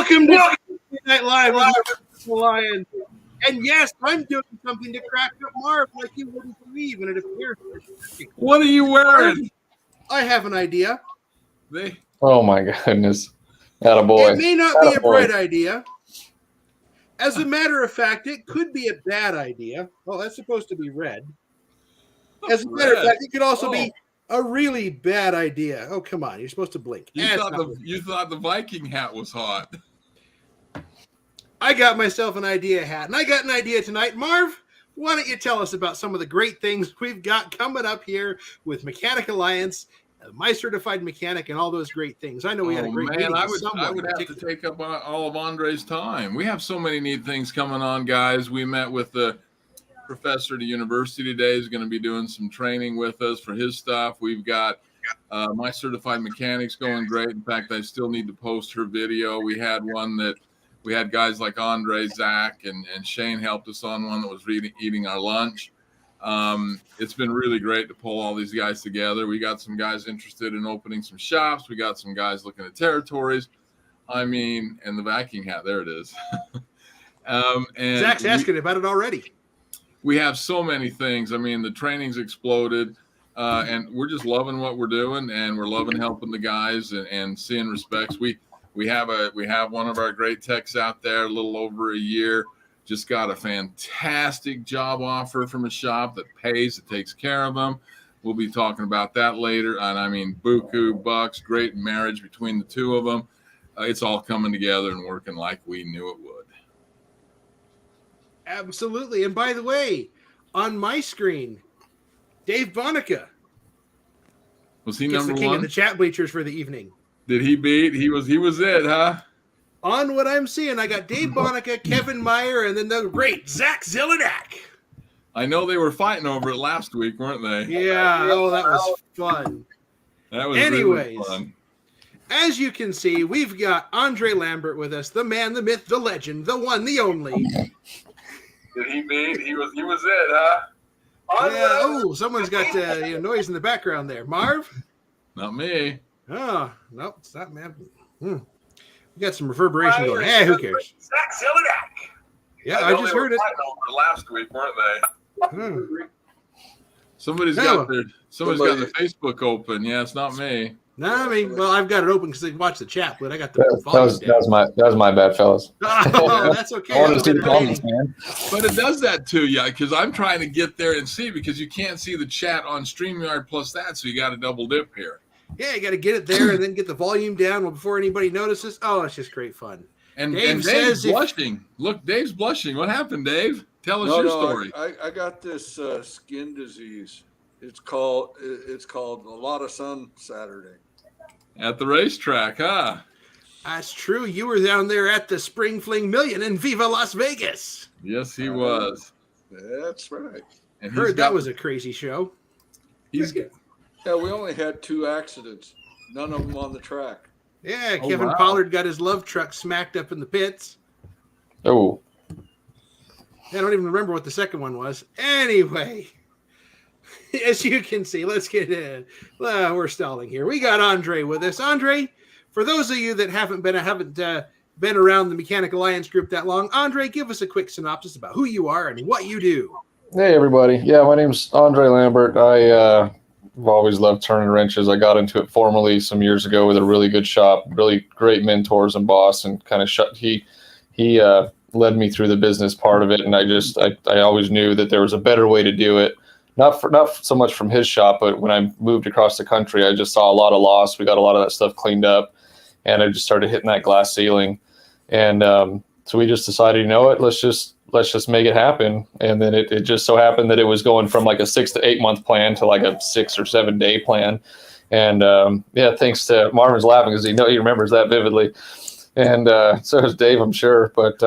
Welcome to Night Live with the Lion. And yes, I'm doing something to crack up Marv like you wouldn't believe, and it appears. What are you wearing? I have an idea. Oh my goodness. Attaboy. It may not be a bright idea. As a matter of fact, it could be a bad idea. Well, that's supposed to be red. As a matter of fact, it could also be a really bad idea. Oh, come on. You're supposed to blink. You thought the Viking hat was hot. I got myself an idea hat, and I got an idea tonight. Marv, why don't you tell us about some of the great things we've got coming up here with Mechanic Alliance, My Certified Mechanic, and all those great things. I know we had a great meeting. I would have to take up all of Andre's time. We have so many neat things coming on, guys. We met with the professor at the university today. He's going to be doing some training with us for his stuff. We've got My Certified Mechanics going great. In fact, I still need to post her video. We had one that we had guys like Andre, Zach, and Shane helped us on one that was eating our lunch. It's been really great to pull all these guys together. We got some guys interested in opening some shops. We got some guys looking at territories. And the Viking hat, there it is. And Zach's asking about it already. We have so many things. The training's exploded, and we're just loving what we're doing, and we're loving helping the guys and seeing respects. We have one of our great techs out there, a little over a year. Just got a fantastic job offer from a shop that pays, that takes care of them. We'll be talking about that later. And buku bucks, great marriage between the two of them. It's all coming together and working like we knew it would. Absolutely. And by the way, on my screen, Dave Bonica. Was he gets number the king one? Of the chat bleachers for the evening. Did he beat? He was it, huh? On what I'm seeing, I got Dave Bonica, Kevin Meyer, and then the great Zach Zelenak. I know they were fighting over it last week, weren't they? Yeah. Oh, that was fun. That was Anyways, really fun. As you can see, we've got Andre Lambert with us, the man, the myth, the legend, the one, the only. Did he beat? He was it, huh? Yeah. Oh, someone's got noise in the background there. Marv? Not me. Oh, no, it's not, man. We got some reverberation going. Hey, who cares? Zach Zelenak. Yeah, I just heard it. Over last week, weren't they? Somebody's got the Facebook open. Yeah, it's not me. No, I've got it open because they can watch the chat, but I got the that was my bad, fellas. Oh, that's okay. I want to see the comments, man. But it does that too, yeah, because I'm trying to get there and see, because you can't see the chat on StreamYard plus that, so you got to double dip here. Yeah, you got to get it there and then get the volume down before anybody notices. Oh, it's just great fun. And Dave's blushing. Look, Dave's blushing. What happened, Dave? Tell us your story. I got this skin disease. It's called a lot of sun Saturday. At the racetrack, huh? That's true. You were down there at the Spring Fling Million in Viva Las Vegas. Yes, he was. That's right. And heard that was a crazy show. Yeah, we only had 2 accidents. None of them on the track. Yeah, Kevin Pollard got his love truck smacked up in the pits. Oh. I don't even remember what the second one was. Anyway, as you can see, let's get in. We're stalling here. We got Andre with us. Andre, for those of you that haven't been around the Mechanic Alliance group that long, Andre, give us a quick synopsis about who you are and what you do. Hey, everybody. Yeah, my name's Andre Lambert. I've always loved turning wrenches. I got into it formally some years ago with a really good shop, really great mentors and boss, and kind of he led me through the business part of it. And I always knew that there was a better way to do it. Not so much from his shop, but when I moved across the country, I just saw a lot of loss. We got a lot of that stuff cleaned up, and I just started hitting that glass ceiling. And so we just decided, let's just make it happen. And then it just so happened that it was going from like a 6 to 8 month plan to like a 6 or 7 day plan. And thanks to Marvin's laughing because he remembers that vividly. And so does Dave, I'm sure. But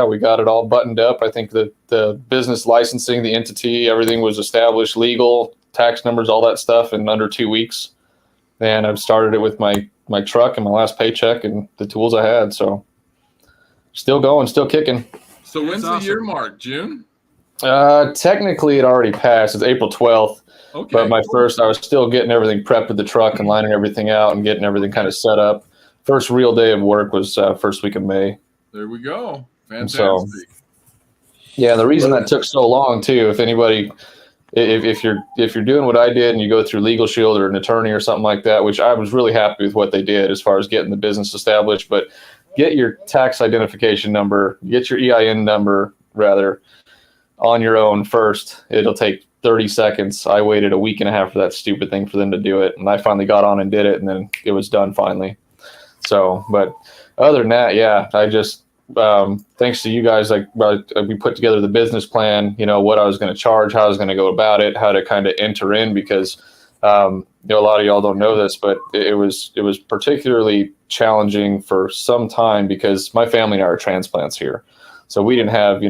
we got it all buttoned up. I think that the business licensing, the entity, everything was established, legal, tax numbers, all that stuff in under 2 weeks. And I've started it with my truck and my last paycheck and the tools I had. So still going, still kicking. So when's the year mark? June? Technically, it already passed. It's April 12th. Okay. But I was still getting everything prepped with the truck and lining everything out and getting everything kind of set up. first real day of work was first week of May. There we go. And Fantastic. so, yeah, the reason that took so long too, if anybody, if you're doing what I did and you go through Legal Shield or an attorney or something like that, which I was really happy with what they did as far as getting the business established, but get your tax identification number, get your EIN number rather on your own first. It'll take 30 seconds. I waited a week and a half for that stupid thing for them to do it. And I finally got on and did it, and then it was done finally. So, but other than that, yeah, I just, thanks to you guys, like we put together the business plan, what I was going to charge, how I was going to go about it, how to kind of enter in, because, a lot of y'all don't know this, but it was particularly challenging for some time because my family and I are transplants here. So we didn't have,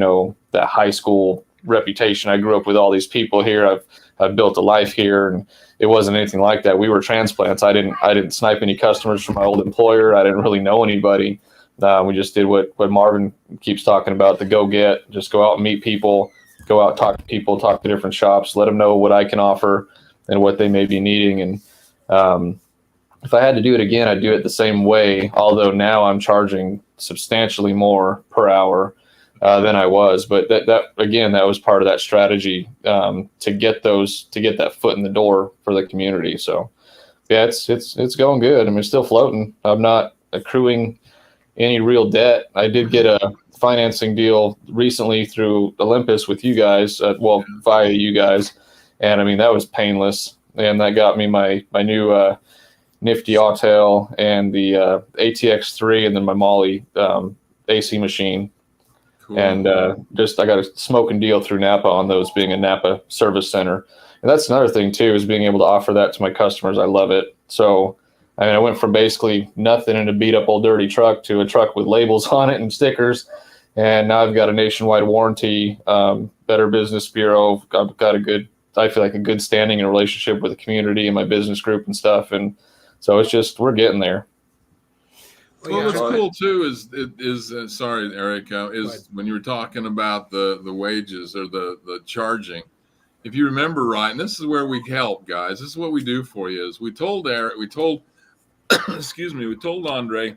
that high school reputation. I grew up with all these people here. I've built a life here, and it wasn't anything like that. We were transplants. I didn't snipe any customers from my old employer. I didn't really know anybody. We just did what Marvin keeps talking about, the go get, just go out and meet people, go out, talk to people, talk to different shops, let them know what I can offer and what they may be needing. And if I had to do it again, I'd do it the same way. Although now I'm charging substantially more per hour than I was. But that again, that was part of that strategy to get that foot in the door for the community. So yeah, it's going good. I mean, it's still floating. I'm not accruing any real debt. I did get a financing deal recently through Olympus with you guys, via you guys. And I mean, that was painless. And that got me my new nifty Autel and the ATX3 and then my Molly AC machine. Cool. And I got a smoking deal through Napa on those, being a Napa service center. And that's another thing too, is being able to offer that to my customers. I love it. So, I mean, I went from basically nothing in a beat up old dirty truck to a truck with labels on it and stickers. And now I've got a nationwide warranty, Better Business Bureau. I've got I feel like a good standing and relationship with the community and my business group and stuff. And so it's just, we're getting there. Well, what's cool too is sorry, Eric, is when you were talking about the wages or the charging. If you remember right, and this is where we help, guys. This is what we do for you. Is we told Andre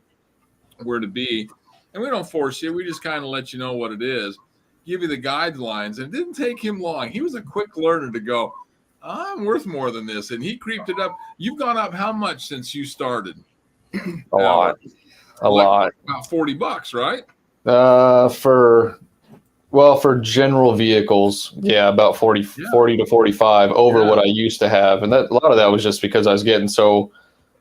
where to be, and we don't force you. We just kind of let you know what it is, give you the guidelines. And it didn't take him long. He was a quick learner to go, I'm worth more than this, and he creeped it up. You've gone up how much since you started? A lot. About $40, right? For general vehicles, yeah, about 40 to 45 over what I used to have. And a lot of that was just because I was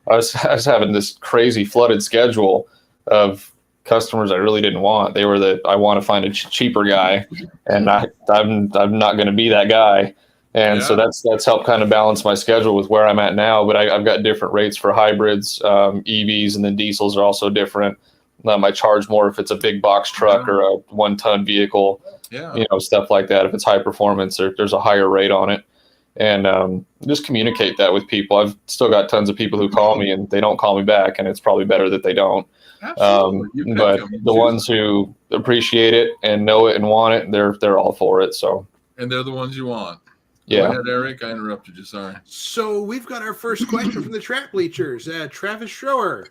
I was having this crazy flooded schedule of customers I really didn't want. They were I want to find a cheaper guy, and I'm not going to be that guy. And so that's helped kind of balance my schedule with where I'm at now. But I've got different rates for hybrids, EVs, and then diesels are also different. I charge more if it's a big box truck or a 1-ton vehicle, stuff like that. If it's high performance, there's a higher rate on it. And just communicate that with people. I've still got tons of people who call me and they don't call me back, and it's probably better that they don't. But the ones who appreciate it and know it and want it, they're all for it. So, and they're the ones you want. Yeah. Go ahead, Eric. I interrupted you. Sorry. So we've got our first question from the Trap Bleachers. Travis Schroer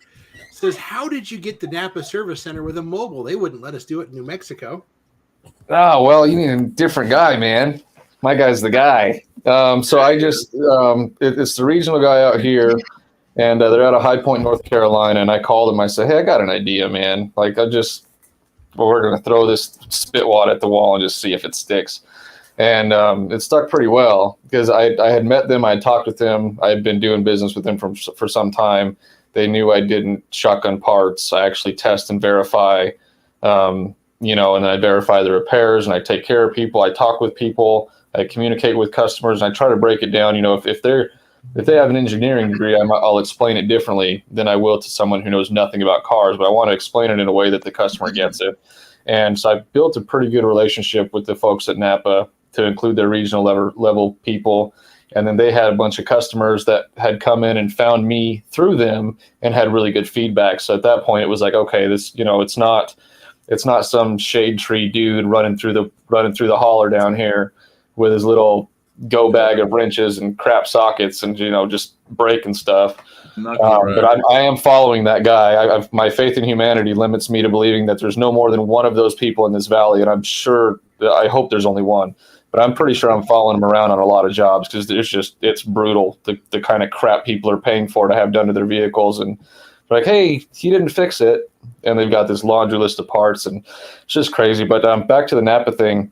says, how did you get the Napa Service Center with a mobile? They wouldn't let us do it in New Mexico. Oh, well, you need a different guy, man. My guy's the guy. So I just, it's the regional guy out here, and they're out of High Point, North Carolina. And I called him. I said, hey, I got an idea, man. Like, we're going to throw this spit wad at the wall and just see if it sticks. And it stuck pretty well because I had met them. I had talked with them. I had been doing business with them for some time. They knew I didn't shotgun parts. I actually test and verify, and then I verify the repairs, and I take care of people. I talk with people. I communicate with customers, and I try to break it down. If they have an engineering degree, I'll explain it differently than I will to someone who knows nothing about cars. But I want to explain it in a way that the customer gets it. And so I built a pretty good relationship with the folks at Napa to include their regional level people. And then they had a bunch of customers that had come in and found me through them and had really good feedback. So at that point, it was like, okay, this, it's not some shade tree dude running through the holler down here with his little go bag of wrenches and crap sockets and, just breaking stuff. But I am following that guy. My faith in humanity limits me to believing that there's no more than one of those people in this valley. And I hope there's only one, but I'm pretty sure I'm following him around on a lot of jobs because it's brutal. The kind of crap people are paying for to have done to their vehicles. And they're like, hey, he didn't fix it. And they've got this laundry list of parts and it's just crazy. But back to the Napa thing,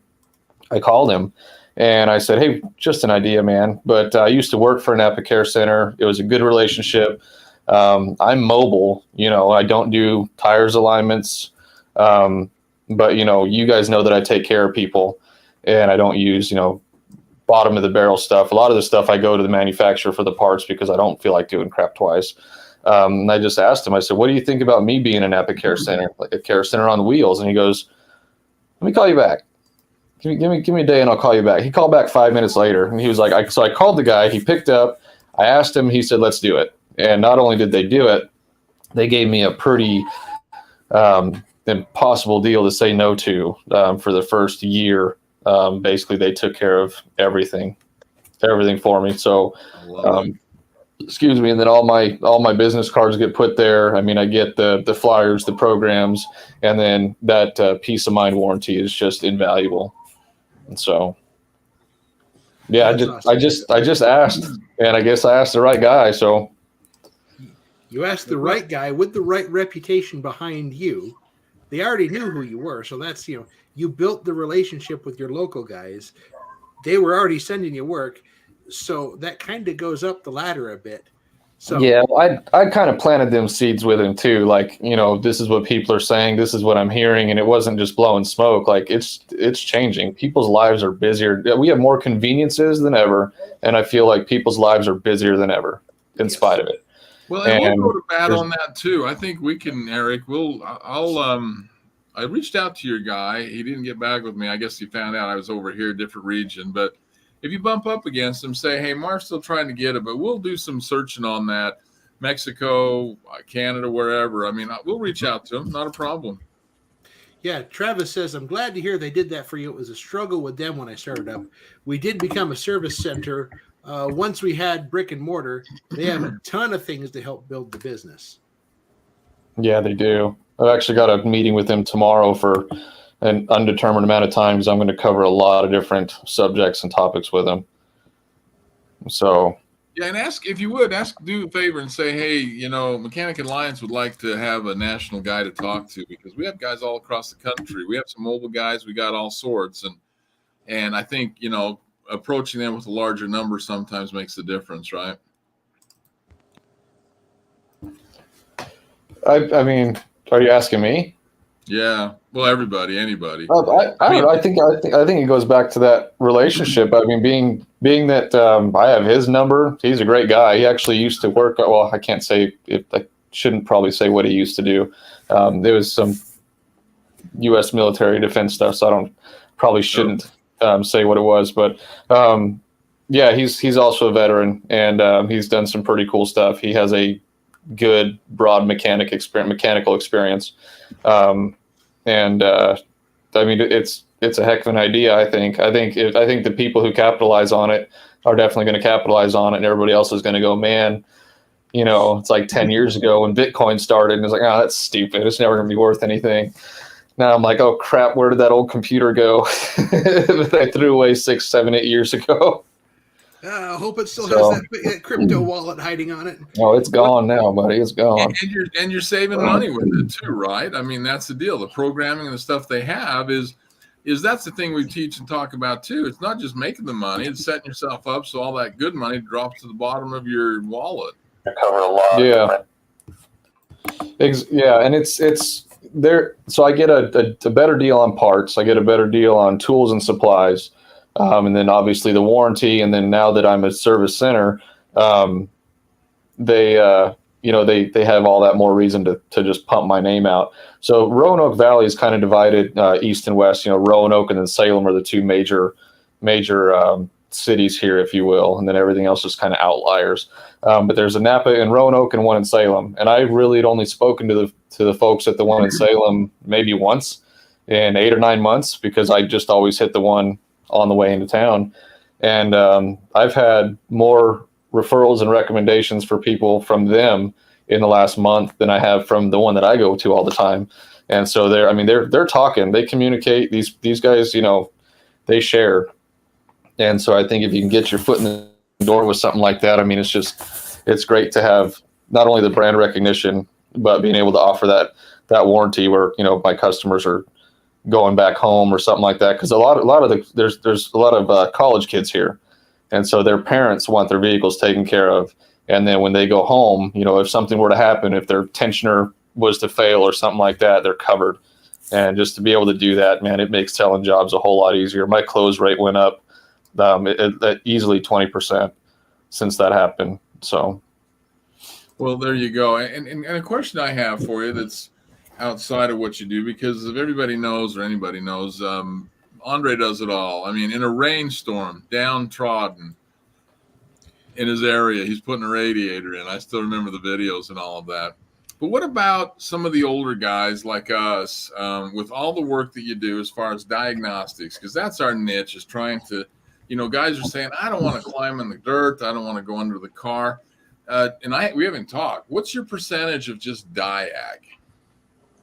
I called him. And I said, hey, just an idea, man. But I used to work for a Napa Care Center. It was a good relationship. I'm mobile. I don't do tires alignments. But, you guys know that I take care of people and I don't use, bottom of the barrel stuff. A lot of the stuff I go to the manufacturer for the parts because I don't feel like doing crap twice. And I just asked him, I said, what do you think about me being a Napa Care Center, like a care center on wheels? And he goes, let me call you back. Give me a day and I'll call you back. He called back 5 minutes later and he was like, so I called the guy, he picked up, I asked him, he said, let's do it. And not only did they do it, they gave me a pretty impossible deal to say no to for the first year. Basically they took care of everything for me. So, excuse me. And then all my business cards get put there. I mean, I get the flyers, the programs, and then that peace of mind warranty is just invaluable. And so, yeah, I just asked, and I guess I asked the right guy. So you asked the right guy with the right reputation behind you. They already knew who you were. So that's, you built the relationship with your local guys. They were already sending you work. So that kind of goes up the ladder a bit. So yeah, I kind of planted them seeds with him too. Like, this is what people are saying. This is what I'm hearing. And it wasn't just blowing smoke. Like it's changing. People's lives are busier. We have more conveniences than ever. And I feel like people's lives are busier than ever in spite of it. Well, and we'll go to bat on that too. I think we can, Eric, I reached out to your guy. He didn't get back with me. I guess he found out I was over here, different region, but if you bump up against him, say, hey, Mark's still trying to get it, but we'll do some searching on that. Mexico, Canada, wherever. I mean, we'll reach out to him. Not a problem. Yeah, Travis says, I'm glad to hear they did that for you. It was a struggle with them when I started up. We did become a service center. Once we had brick and mortar, they have a ton of things to help build the business. Yeah, they do. I've actually got a meeting with them tomorrow for an undetermined amount of time because I'm going to cover a lot of different subjects and topics with them. So yeah, and do a favor and say, hey, Mechanic Alliance would like to have a national guy to talk to because we have guys all across the country. We have some mobile guys. We got all sorts, and I think approaching them with a larger number sometimes makes a difference, right? I mean, are you asking me? Yeah. Well, anybody. I think it goes back to that relationship. I mean, being that I have his number, he's a great guy. He actually used to work. Well, I can't say I shouldn't probably say what he used to do. There was some U.S. military defense stuff, so I shouldn't say what it was. But yeah, he's also a veteran, and he's done some pretty cool stuff. He has a good broad mechanical experience. I mean, it's a heck of an idea. I think the people who capitalize on it are definitely going to capitalize on it, and everybody else is going to go, man, it's like 10 years ago when Bitcoin started, and it's like, oh, that's stupid. It's never going to be worth anything. Now I'm like, oh crap, where did that old computer go that I threw away 6, 7, 8 years ago? I hope it still has that crypto wallet hiding on it. Oh, it's gone now, buddy. It's gone. And you're saving money with it too, right? I mean, that's the deal. The programming and the stuff they have is that's the thing we teach and talk about too. It's not just making the money; it's setting yourself up so all that good money drops to the bottom of your wallet. Cover a lot. Yeah. Yeah, and it's there. So I get a better deal on parts. I get a better deal on tools and supplies. And then obviously the warranty. And then now that I'm a service center, they have all that more reason to just pump my name out. So Roanoke Valley is kind of divided east and west. Roanoke and then Salem are the two major cities here, if you will. And then everything else is kind of outliers. But there's a Napa in Roanoke and one in Salem. And I really had only spoken to the folks at the one in Salem maybe once in 8 or 9 months because I just always hit the one on the way into town. And I've had more referrals and recommendations for people from them in the last month than I have from the one that I go to all the time. And so they're talking, they communicate, these guys, they share. And so I think if you can get your foot in the door with something like that, I mean, it's great to have not only the brand recognition, but being able to offer that warranty where, my customers are going back home or something like that. Cause there's a lot of college kids here. And so their parents want their vehicles taken care of. And then when they go home, if something were to happen, if their tensioner was to fail or something like that, they're covered. And just to be able to do that, man, it makes selling jobs a whole lot easier. My close rate went up easily 20% since that happened. So, well, there you go. And a question I have for you that's outside of what you do, because if everybody knows or anybody knows, Andre does it all. I mean, in a rainstorm, downtrodden in his area, he's putting a radiator in. I still remember the videos and all of that. But what about some of the older guys like us, with all the work that you do as far as diagnostics? Because that's our niche, is trying to, guys are saying, I don't want to climb in the dirt. I don't want to go under the car. We haven't talked. What's your percentage of just diag?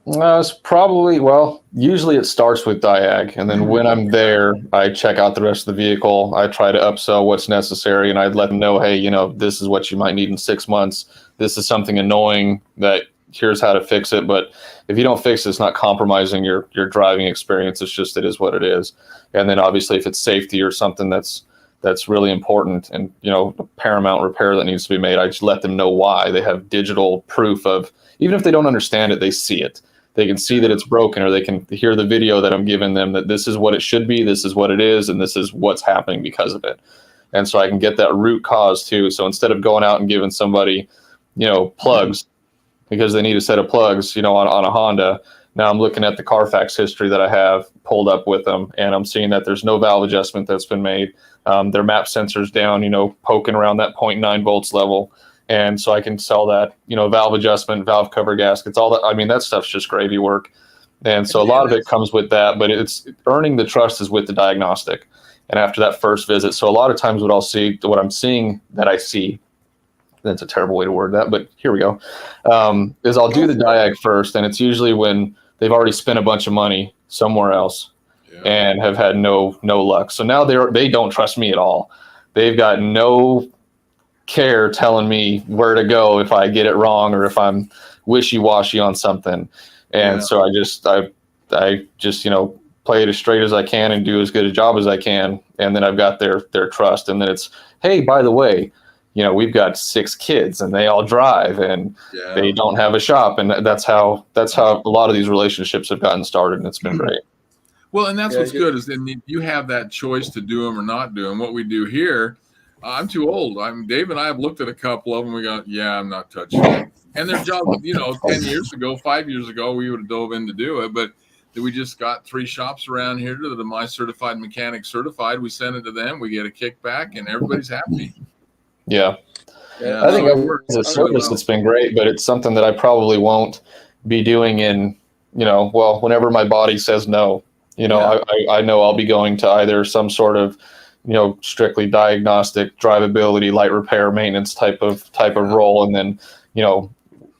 It's probably, usually it starts with diag. And then when I'm there, I check out the rest of the vehicle. I try to upsell what's necessary, and I'd let them know, hey, this is what you might need in 6 months. This is something annoying that here's how to fix it. But if you don't fix it, it's not compromising your driving experience. It's just, it is what it is. And then obviously if it's safety or something that's really important and, paramount repair that needs to be made, I just let them know why. They have digital proof of, even if they don't understand it, they see it. They can see that it's broken, or they can hear the video that I'm giving them that this is what it should be, this is what it is, and this is what's happening because of it. And so I can get that root cause too. So instead of going out and giving somebody, plugs because they need a set of plugs, on a Honda, now I'm looking at the Carfax history that I have pulled up with them, and I'm seeing that there's no valve adjustment that's been made. Their map sensor's down, poking around that 0.9 volts level. And so I can sell that, valve adjustment, valve cover gaskets, all that. I mean, that stuff's just gravy work. And so a lot of it comes with that, but it's earning the trust is with the diagnostic. And after that first visit, so a lot of times what I'm seeing that I see, that's a terrible way to word that, but here we go, is I'll do the diag first. And it's usually when they've already spent a bunch of money somewhere else and have had no luck. So now they don't trust me at all. They've got no care telling me where to go if I get it wrong or if I'm wishy-washy on something. And so I just play it as straight as I can and do as good a job as I can. And then I've got their trust. And then it's, hey, by the way, we've got 6 kids and they all drive and they don't have a shop. And that's how a lot of these relationships have gotten started. And it's been great. Well, and that's what's good is then you have that choice to do them or not do them. What we do here, I'm too old. Dave and I have looked at a couple of them. We go, I'm not touching it. And their job, 10 years ago, 5 years ago, we would have dove in to do it. But we just got 3 shops around here that are My Certified Mechanic certified. We send it to them. We get a kickback, and everybody's happy. Yeah. I think it's a service that's been great, but it's something that I probably won't be doing in, whenever my body says no. I know I'll be going to either some sort of strictly diagnostic, drivability, light repair, maintenance type of role. And then,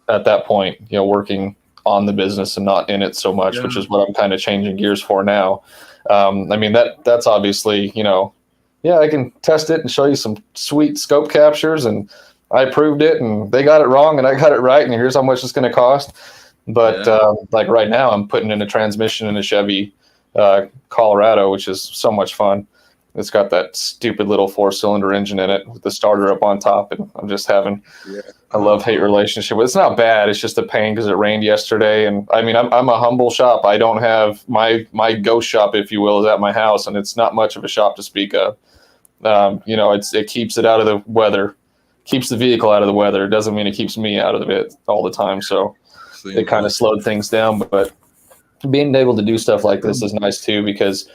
at that point, working on the business and not in it so much, which is what I'm kind of changing gears for now. That's obviously, I can test it and show you some sweet scope captures and I proved it and they got it wrong and I got it right. And here's how much it's going to cost. But like right now I'm putting in a transmission in a Chevy Colorado, which is so much fun. It's got that stupid little 4-cylinder engine in it with the starter up on top, and I'm just having a love-hate relationship. It's not bad. It's just a pain because it rained yesterday, and I'm a humble shop. I don't have my ghost shop, if you will, is at my house, and it's not much of a shop to speak of. It keeps it out of the weather, keeps the vehicle out of the weather. It doesn't mean it keeps me out of it all the time. So it kind of slowed things down, but being able to do stuff like this is nice too because.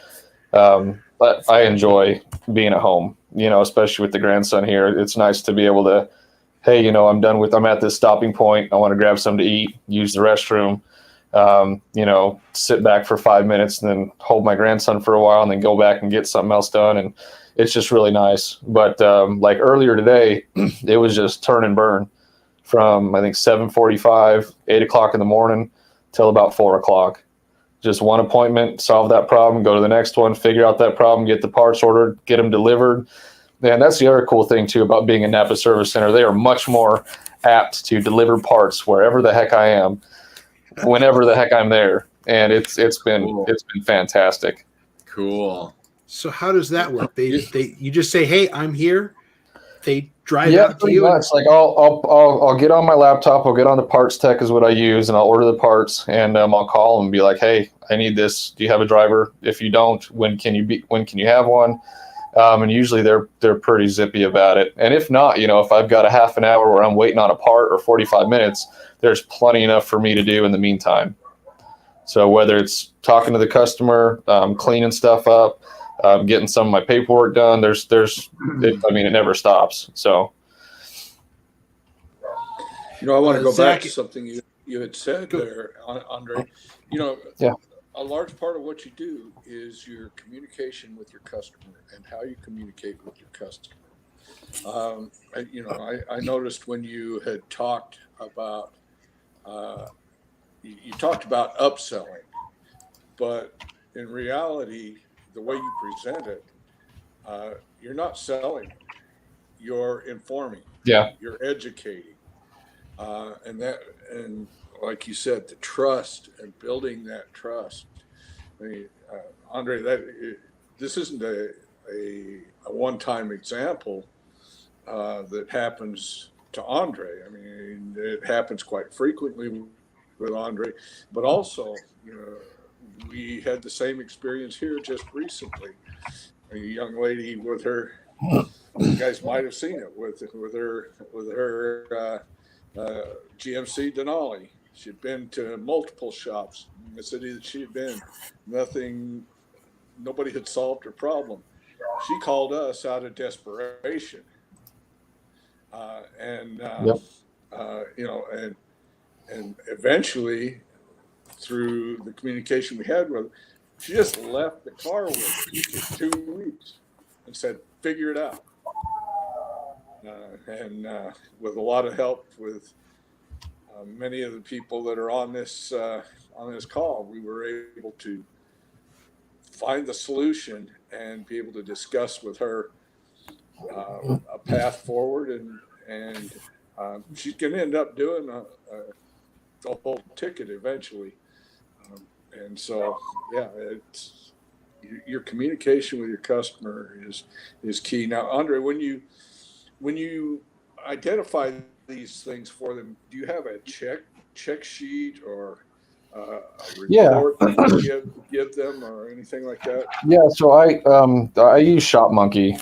But I enjoy being at home, especially with the grandson here. It's nice to be able to, hey, I'm at this stopping point. I want to grab something to eat, use the restroom. sit back for 5 minutes and then hold my grandson for a while and then go back and get something else done. And it's just really nice. But like earlier today, it was just turn and burn from, I think, 7:45, 8 o'clock in the morning till about 4 o'clock. Just one appointment, solve that problem, go to the next one, figure out that problem, get the parts ordered, get them delivered. And that's the other cool thing, too, about being a Napa Service Center. They are much more apt to deliver parts wherever the heck I am, whenever the heck I'm there. And it's been Cool. it's been fantastic. Cool. So how does that work? You just say, "Hey, I'm here." They drive Yeah, out to pretty you. much. Like I'll get on my laptop, I'll get on the parts tech is what I use, and I'll order the parts, and I'll call them and be like, "Hey, I need this. Do you have a driver? If you don't, when can you have one?" And usually they're pretty zippy about it. And if not, if I've got a half an hour where I'm waiting on a part or 45 minutes, there's plenty enough for me to do in the meantime. So whether it's talking to the customer, cleaning stuff up, getting some of my paperwork done, it never stops. So, I want to go back Zach- to something you had said there, Andre. Yeah. A large part of what you do is your communication with your customer and how you communicate with your customer. I noticed when you had talked about you talked about upselling, but in reality, the way you present it, you're not selling, you're informing, yeah. you're educating, and like you said, the trust and building that trust. I mean, Andre, this isn't a one-time example that happens to Andre. I mean, it happens quite frequently with Andre, but also, we had the same experience here just recently. A young lady with her, you guys might have seen it with her GMC Denali. She'd been to multiple shops in the city that she had been. Nobody had solved her problem. She called us out of desperation. And eventually, through the communication we had with her, she just left the car with her for 2 weeks and said, "Figure it out." With a lot of help with many of the people that are on this call, we were able to find the solution and be able to discuss with her a path forward, and she's going to end up doing the whole ticket eventually. And so, yeah, it's your communication with your customer is key. Now, Andre, when you identify these things for them, do you have a check sheet or a report that you give them or anything like that? Yeah, so I use ShopMonkey,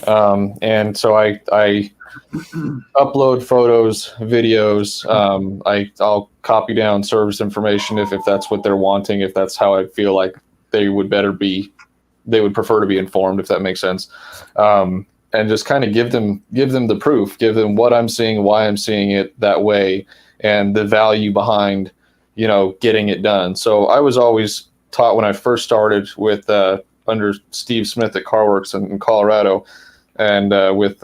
and so I upload photos, videos. I'll copy down service information if that's what they're wanting, if that's how I feel like they would prefer to be informed, if that makes sense. And just kind of give them the proof, give them what I'm seeing, why I'm seeing it that way, and the value behind, getting it done. So I was always taught when I first started with under Steve Smith at CarWorks in Colorado, and with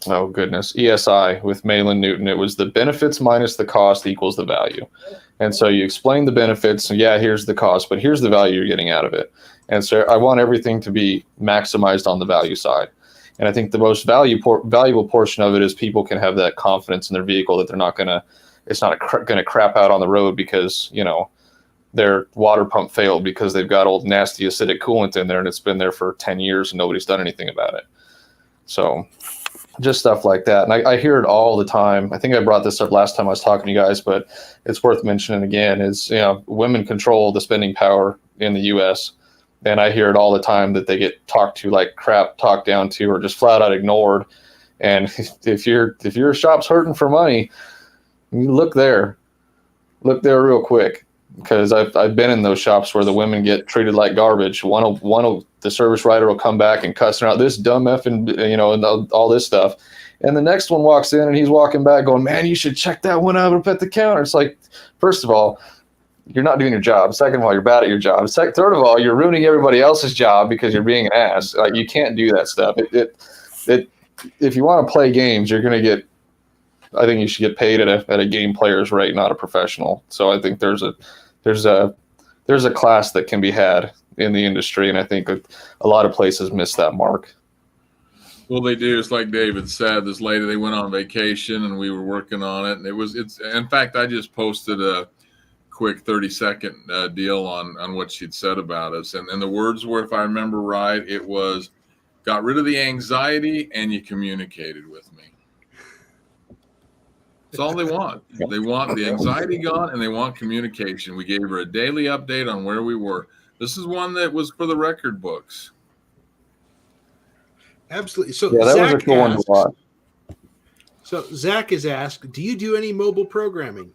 ESI with Malin Newton, it was the benefits minus the cost equals the value. And so you explain the benefits, and here's the cost, but here's the value you're getting out of it. And so I want everything to be maximized on the value side. And I think the most valuable portion of it is people can have that confidence in their vehicle that it's not going to crap out on the road because, their water pump failed because they've got old nasty acidic coolant in there and it's been there for 10 years and nobody's done anything about it. So just stuff like that. And I hear it all the time. I think I brought this up last time I was talking to you guys, but it's worth mentioning again is, women control the spending power in the U.S. And I hear it all the time that they get talked to like crap, talked down to, or just flat out ignored. And if your shop's hurting for money, you look there real quick, because I've been in those shops where the women get treated like garbage. The service writer will come back and cuss her out, this dumb effing, and all this stuff. And the next one walks in and he's walking back going, "Man, you should check that one out up at the counter." It's like, first of all, you're not doing your job. Second of all, you're bad at your job. Third of all, you're ruining everybody else's job because you're being an ass. Like, you can't do that stuff. If you want to play games, you're going to get. I think you should get paid at a game player's rate, not a professional. So I think there's a class that can be had in the industry, and I think a lot of places miss that mark. Well, they do. It's like David said. This lady, they went on vacation, and we were working on it. And it's. In fact, I just posted a quick 30-second deal on what she'd said about us, and the words were, if I remember right, it was, "Got rid of the anxiety, and you communicated with me." That's all they want. They want the anxiety gone, and they want communication. We gave her a daily update on where we were. This is one that was for the record books. Absolutely. So yeah, that Zach was a cool one to watch. So Zach has asked, do you do any mobile programming?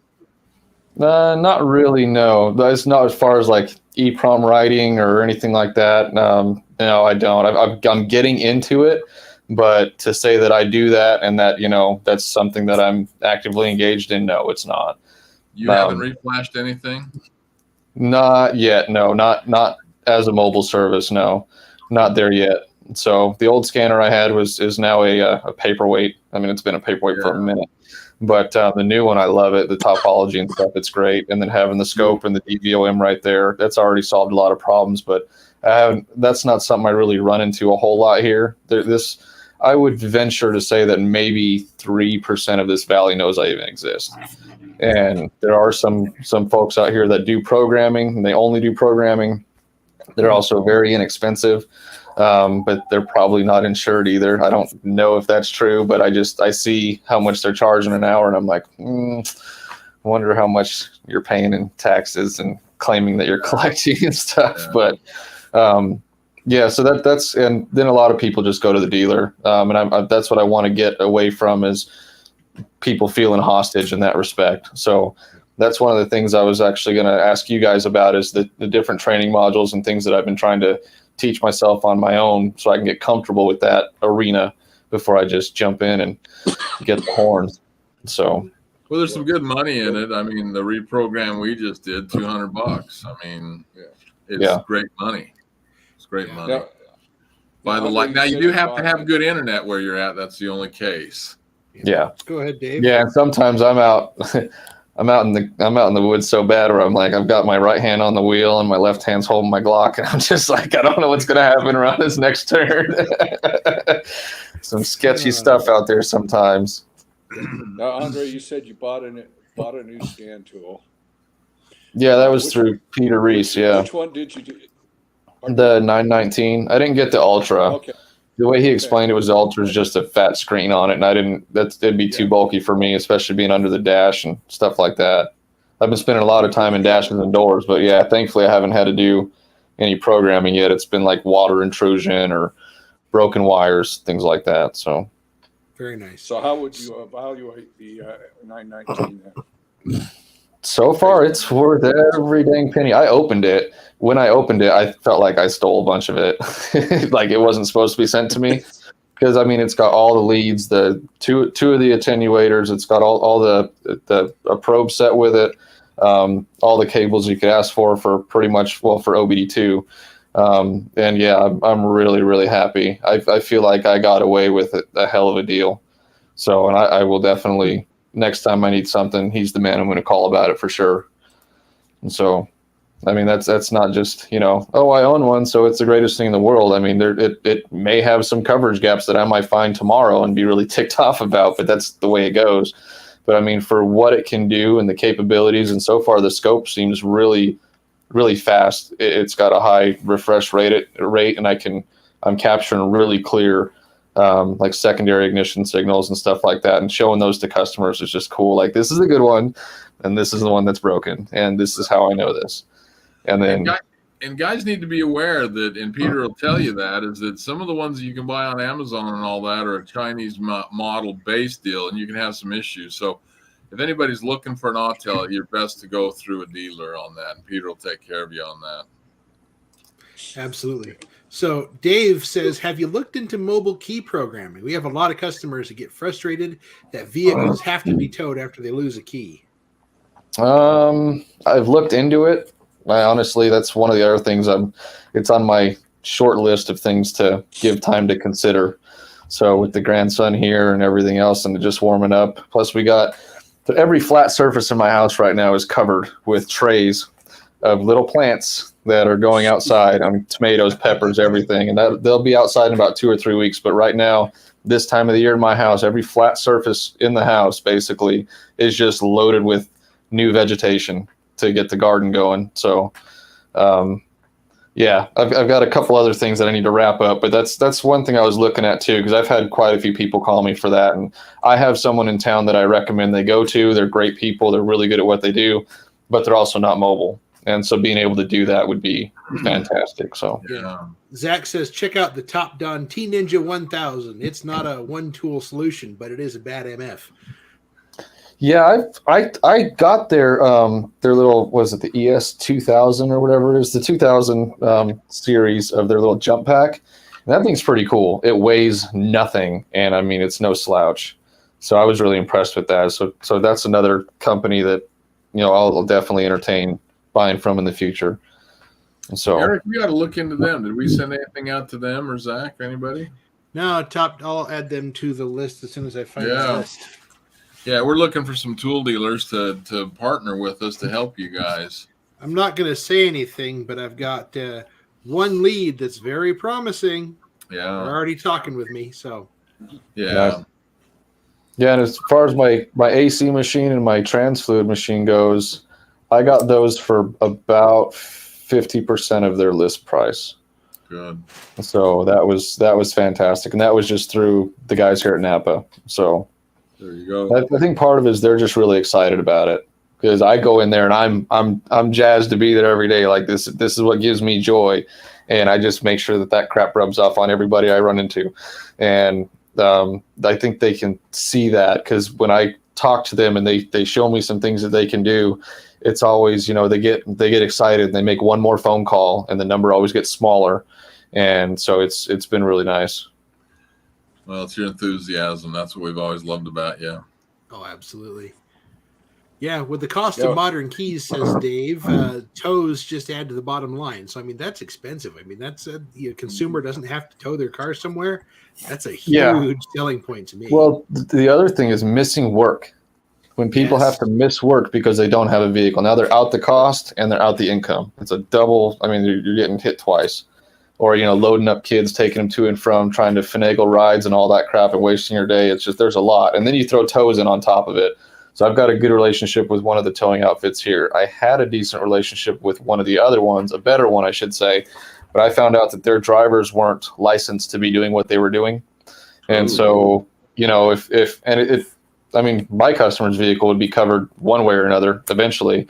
Not really, no. That's not as far as like EEPROM writing or anything like that. No, I don't. I'm getting into it. But to say that I do that and that, that's something that I'm actively engaged in, no, it's not. You haven't reflashed anything? Not yet, no. Not as a mobile service, no. Not there yet. So the old scanner I had is now a paperweight. I mean, it's been a paperweight for a minute. But the new one, I love it. The topology and stuff, it's great. And then having the scope and the DVOM right there, that's already solved a lot of problems. But that's not something I really run into a whole lot here. I would venture to say that maybe 3% of this valley knows I even exist. And there are some folks out here that do programming, and they only do programming. They're also very inexpensive, but they're probably not insured either. I don't know if that's true, but I see how much they're charging an hour, and I'm like, I wonder how much you're paying in taxes and claiming that you're collecting and stuff. Yeah. But yeah, so that's, and then a lot of people just go to the dealer, and that's what I want to get away from, is people feeling hostage in that respect. So that's one of the things I was actually going to ask you guys about, is the different training modules and things that I've been trying to teach myself on my own, so I can get comfortable with that arena before I just jump in and get the horns. So, well, there's some good money in it. I mean, the reprogram we just did, $200. I mean, it's great money. Great money. Now you do have to have good internet where you're at. That's the only case. Yeah. Go ahead, Dave. Yeah, and sometimes I'm out in the woods so bad where I'm like, I've got my right hand on the wheel and my left hand's holding my Glock, and I'm just like, I don't know what's gonna happen around this next turn. Some sketchy stuff out there sometimes. Now, Andre, you said you bought a new scan tool. Yeah, that was through Peter Reese. Yeah. Which one did you do? The 919. I didn't get the Ultra. Okay. The way he explained it was the Ultra is just a fat screen on it, and it'd be too bulky for me, especially being under the dash and stuff like that. I've been spending a lot of time in dashes and doors, but yeah, thankfully I haven't had to do any programming yet. It's been like water intrusion or broken wires, things like that. So very nice. So how would you evaluate the 919 then? So far, it's worth every dang penny. I opened it. When I opened it, I felt like I stole a bunch of it. Like it wasn't supposed to be sent to me. Because, I mean, it's got all the leads, the two of the attenuators. It's got all a probe set with it, all the cables you could ask for pretty much, well, for OBD2. And, yeah, I'm really, really happy. I feel like I got away with it, a hell of a deal. So, and I will definitely... Next time I need something, he's the man I'm going to call about it for sure. And so, I mean, that's not just, I own one, so it's the greatest thing in the world. I mean, it may have some coverage gaps that I might find tomorrow and be really ticked off about, but that's the way it goes. But I mean, for what it can do and the capabilities, and so far the scope seems really, really fast. It's got a high refresh rate, and I'm capturing really clear like secondary ignition signals and stuff like that, and showing those to customers is just cool. Like, this is a good one, and this is the one that's broken, and this is how I know this. And then guys need to be aware that, and Peter will tell you that, is that some of the ones that you can buy on Amazon and all that are a Chinese model base deal, and you can have some issues. So if anybody's looking for an Autel, you're best to go through a dealer on that, and Peter will take care of you on that. Absolutely. So Dave says, have you looked into mobile key programming? We have a lot of customers that get frustrated that vehicles have to be towed after they lose a key. I've looked into it. Honestly, that's one of the other things it's on my short list of things to give time to consider. So with the grandson here and everything else and just warming up, plus we got every flat surface in my house right now is covered with trays of little plants that are going outside. I mean, tomatoes, peppers, everything. And they'll be outside in about 2 or 3 weeks. But right now, this time of the year in my house, every flat surface in the house basically is just loaded with new vegetation to get the garden going. So, yeah, I've got a couple other things that I need to wrap up, but that's one thing I was looking at too, because I've had quite a few people call me for that. And I have someone in town that I recommend they go to. They're great people. They're really good at what they do, but they're also not mobile. And so being able to do that would be fantastic. So Yeah. Zach says, check out the Top Done T Ninja 1000. It's not a one tool solution, but it is a bad MF. yeah, I got their little, was it the ES 2000 or whatever it is, the 2000 series of their little jump pack. And that thing's pretty cool. It weighs nothing, and I mean it's no slouch. So I was really impressed with that. So that's another company that I'll definitely entertain buying from in the future. And so Eric, we got to look into them. Did we send anything out to them or Zach or anybody? No, I'll add them to the list as soon as I find the list. Yeah, we're looking for some tool dealers to partner with us to help you guys. I'm not going to say anything, but I've got one lead that's very promising. Yeah. They're already talking with me, so. Yeah. Yeah, and as far as my AC machine and my trans fluid machine goes, I got those for about 50% of their list price. Good. So that was fantastic, and that was just through the guys here at Napa. So there you go. I think part of it is they're just really excited about it, because I go in there and I'm jazzed to be there every day. Like this is what gives me joy, and I just make sure that crap rubs off on everybody I run into, and I think they can see that, because when I talk to them and they show me some things that they can do, it's always they get excited and they make one more phone call and the number always gets smaller, and so it's been really nice. Well, it's your enthusiasm. That's what we've always loved about you. Oh, absolutely. Yeah, with the cost of modern keys, says Dave, tows just add to the bottom line. So, I mean, that's expensive. I mean, that's a consumer doesn't have to tow their car somewhere. That's a huge selling point to me. Well, the other thing is missing work. When people have to miss work because they don't have a vehicle. Now they're out the cost and they're out the income. It's a double. I mean, you're getting hit twice. Or, loading up kids, taking them to and from, trying to finagle rides and all that crap and wasting your day. It's just, there's a lot. And then you throw tows in on top of it. So I've got a good relationship with one of the towing outfits here. I had a decent relationship with one of the other ones, a better one, I should say. But I found out that their drivers weren't licensed to be doing what they were doing. And so, if I mean, my customer's vehicle would be covered one way or another eventually.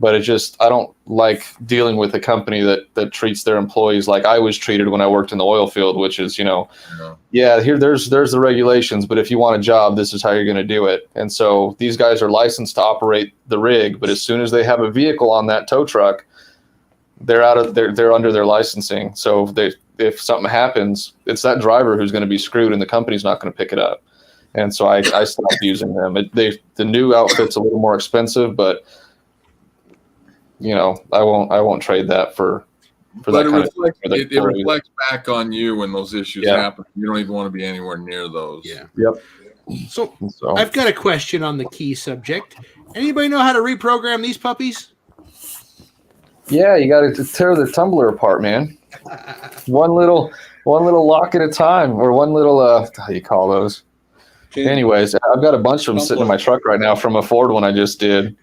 But I don't like dealing with a company that treats their employees like I was treated when I worked in the oil field, which is, here, there's the regulations, but if you want a job, this is how you're going to do it. And so these guys are licensed to operate the rig, but as soon as they have a vehicle on that tow truck, they're under their licensing. So if something happens, it's that driver who's going to be screwed, and the company's not going to pick it up. And so I stopped using them. The new outfit's a little more expensive, but I won't trade that for but that it reflects back on you when those issues happen. You don't even want to be anywhere near those. Yeah. Yep. So I've got a question on the key subject. Anybody know how to reprogram these puppies? Yeah, you got to tear the tumbler apart, man. One little lock at a time, or one little how do you call those? Anyways, I've got a bunch of them sitting in my truck right now from a Ford one I just did.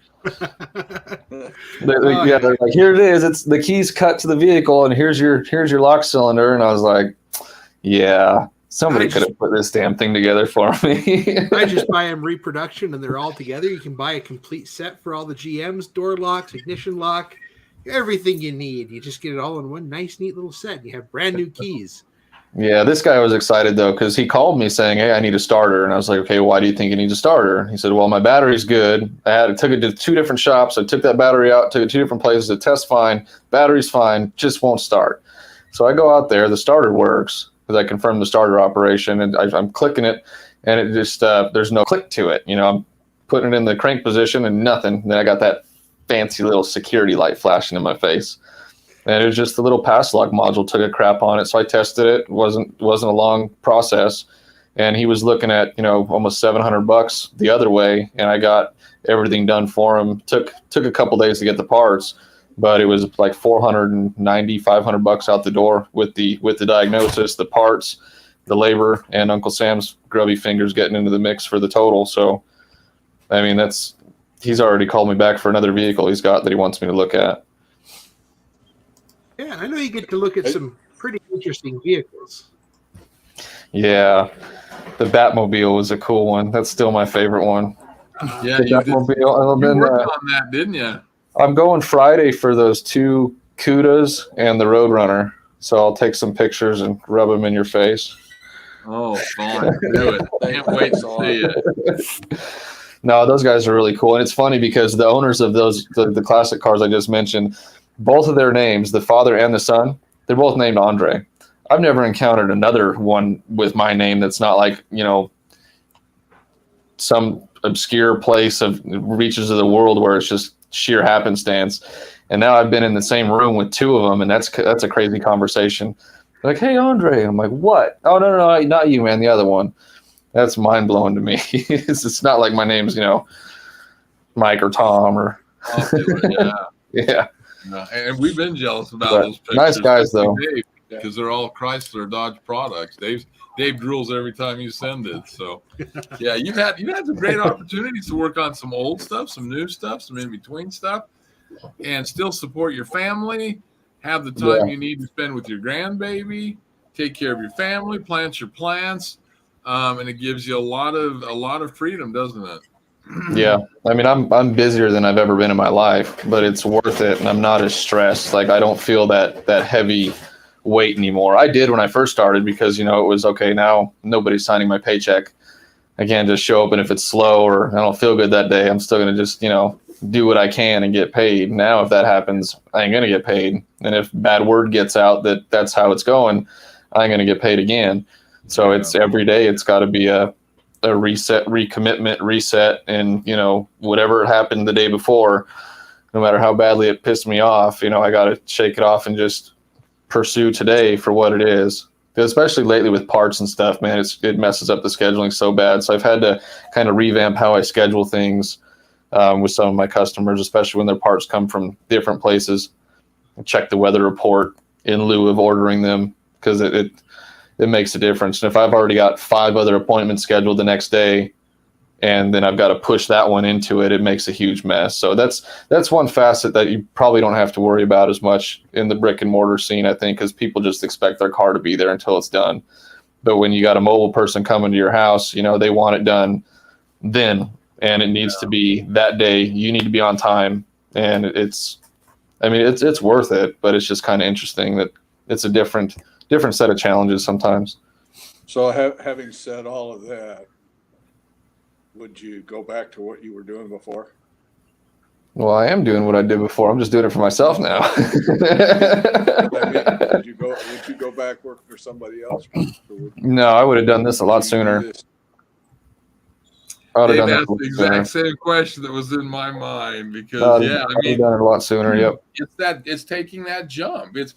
They're like, here it is. It's the keys cut to the vehicle, and here's your lock cylinder. And I was like, yeah, somebody could have put this damn thing together for me. I just buy them reproduction, and they're all together. You can buy a complete set for all the GMs, door locks, ignition lock, everything you need. You just get it all in one nice, neat little set. And you have brand new keys. Yeah, this guy was excited, though, because he called me saying, hey, I need a starter. And I was like, okay, why do you think you need a starter? He said, well, my battery's good. Took it to 2 different shops. I took that battery out, took it 2 different places. It tests fine. Battery's fine. Just won't start. So I go out there. The starter works, because I confirmed the starter operation. And I'm clicking it, and it just there's no click to it. I'm putting it in the crank position and nothing. Then I got that fancy little security light flashing in my face. And it was just the little pass log module took a crap on it. So I tested it. It wasn't a long process. And he was looking at, almost $700 the other way. And I got everything done for him. Took a couple days to get the parts, but it was like $490, $500 out the door with the diagnosis, the parts, the labor, and Uncle Sam's grubby fingers getting into the mix for the total. So, I mean, he's already called me back for another vehicle he's got that he wants me to look at. Yeah, I know you get to look at some pretty interesting vehicles. Yeah, the Batmobile was a cool one. That's still my favorite one. Yeah, the you Batmobile. You worked on that, didn't you? I'm going Friday for those 2 Cudas and the Roadrunner. So I'll take some pictures and rub them in your face. Oh, fun. Do it. Can't wait to see it. No, those guys are really cool. And it's funny because the owners of the classic cars I just mentioned, both of their names, the father and the son, they're both named Andre. I've never encountered another one with my name that's not like, some obscure place of reaches of the world where it's just sheer happenstance. And now I've been in the same room with 2 of them, and that's a crazy conversation. Like, hey, Andre. I'm like, what? Oh, no, not you, man. The other one. That's mind blowing to me. It's not like my name's, Mike or Tom or. Yeah. Yeah. And we've been jealous about those pictures. Nice guys, though. Because they're all Chrysler Dodge products. Dave drools every time you send it. So, yeah, you've had some great opportunities to work on some old stuff, some new stuff, some in between stuff, and still support your family. Have the time you need to spend with your grandbaby. Take care of your family. Plant your plants, and it gives you a lot of freedom, doesn't it? Yeah, I mean, I'm busier than I've ever been in my life, but it's worth it, and I'm not as stressed. Like, I don't feel that heavy weight anymore. I did when I first started because it was okay. Now nobody's signing my paycheck. I can't just show up, and if it's slow or I don't feel good that day, I'm still gonna just do what I can and get paid. Now, if that happens, I ain't gonna get paid, and if bad word gets out that that's how it's going, I ain't gonna get paid again. So it's every day. It's got to be a reset, recommitment, reset, and whatever happened the day before, no matter how badly it pissed me off, I got to shake it off and just pursue today for what it is. Especially lately with parts and stuff, man, it messes up the scheduling so bad. So I've had to kind of revamp how I schedule things with some of my customers, especially when their parts come from different places. Check the weather report in lieu of ordering them because it makes a difference. And if I've already got 5 other appointments scheduled the next day, and then I've got to push that one into it, it makes a huge mess. So that's one facet that you probably don't have to worry about as much in the brick and mortar scene, I think, because people just expect their car to be there until it's done. But when you got a mobile person coming to your house, they want it done then, and it needs to be that day. You need to be on time, and it's worth it, but it's just kind of interesting that it's a different set of challenges sometimes. So having said all of that, would you go back to what you were doing before? Well, I am doing what I did before. I'm just doing it for myself now. Would you go back working for somebody else? No, I would have done this a lot sooner. Dave asked the exact same question that was in my mind because I mean, done it a lot sooner. Yep. It's taking that jump. That's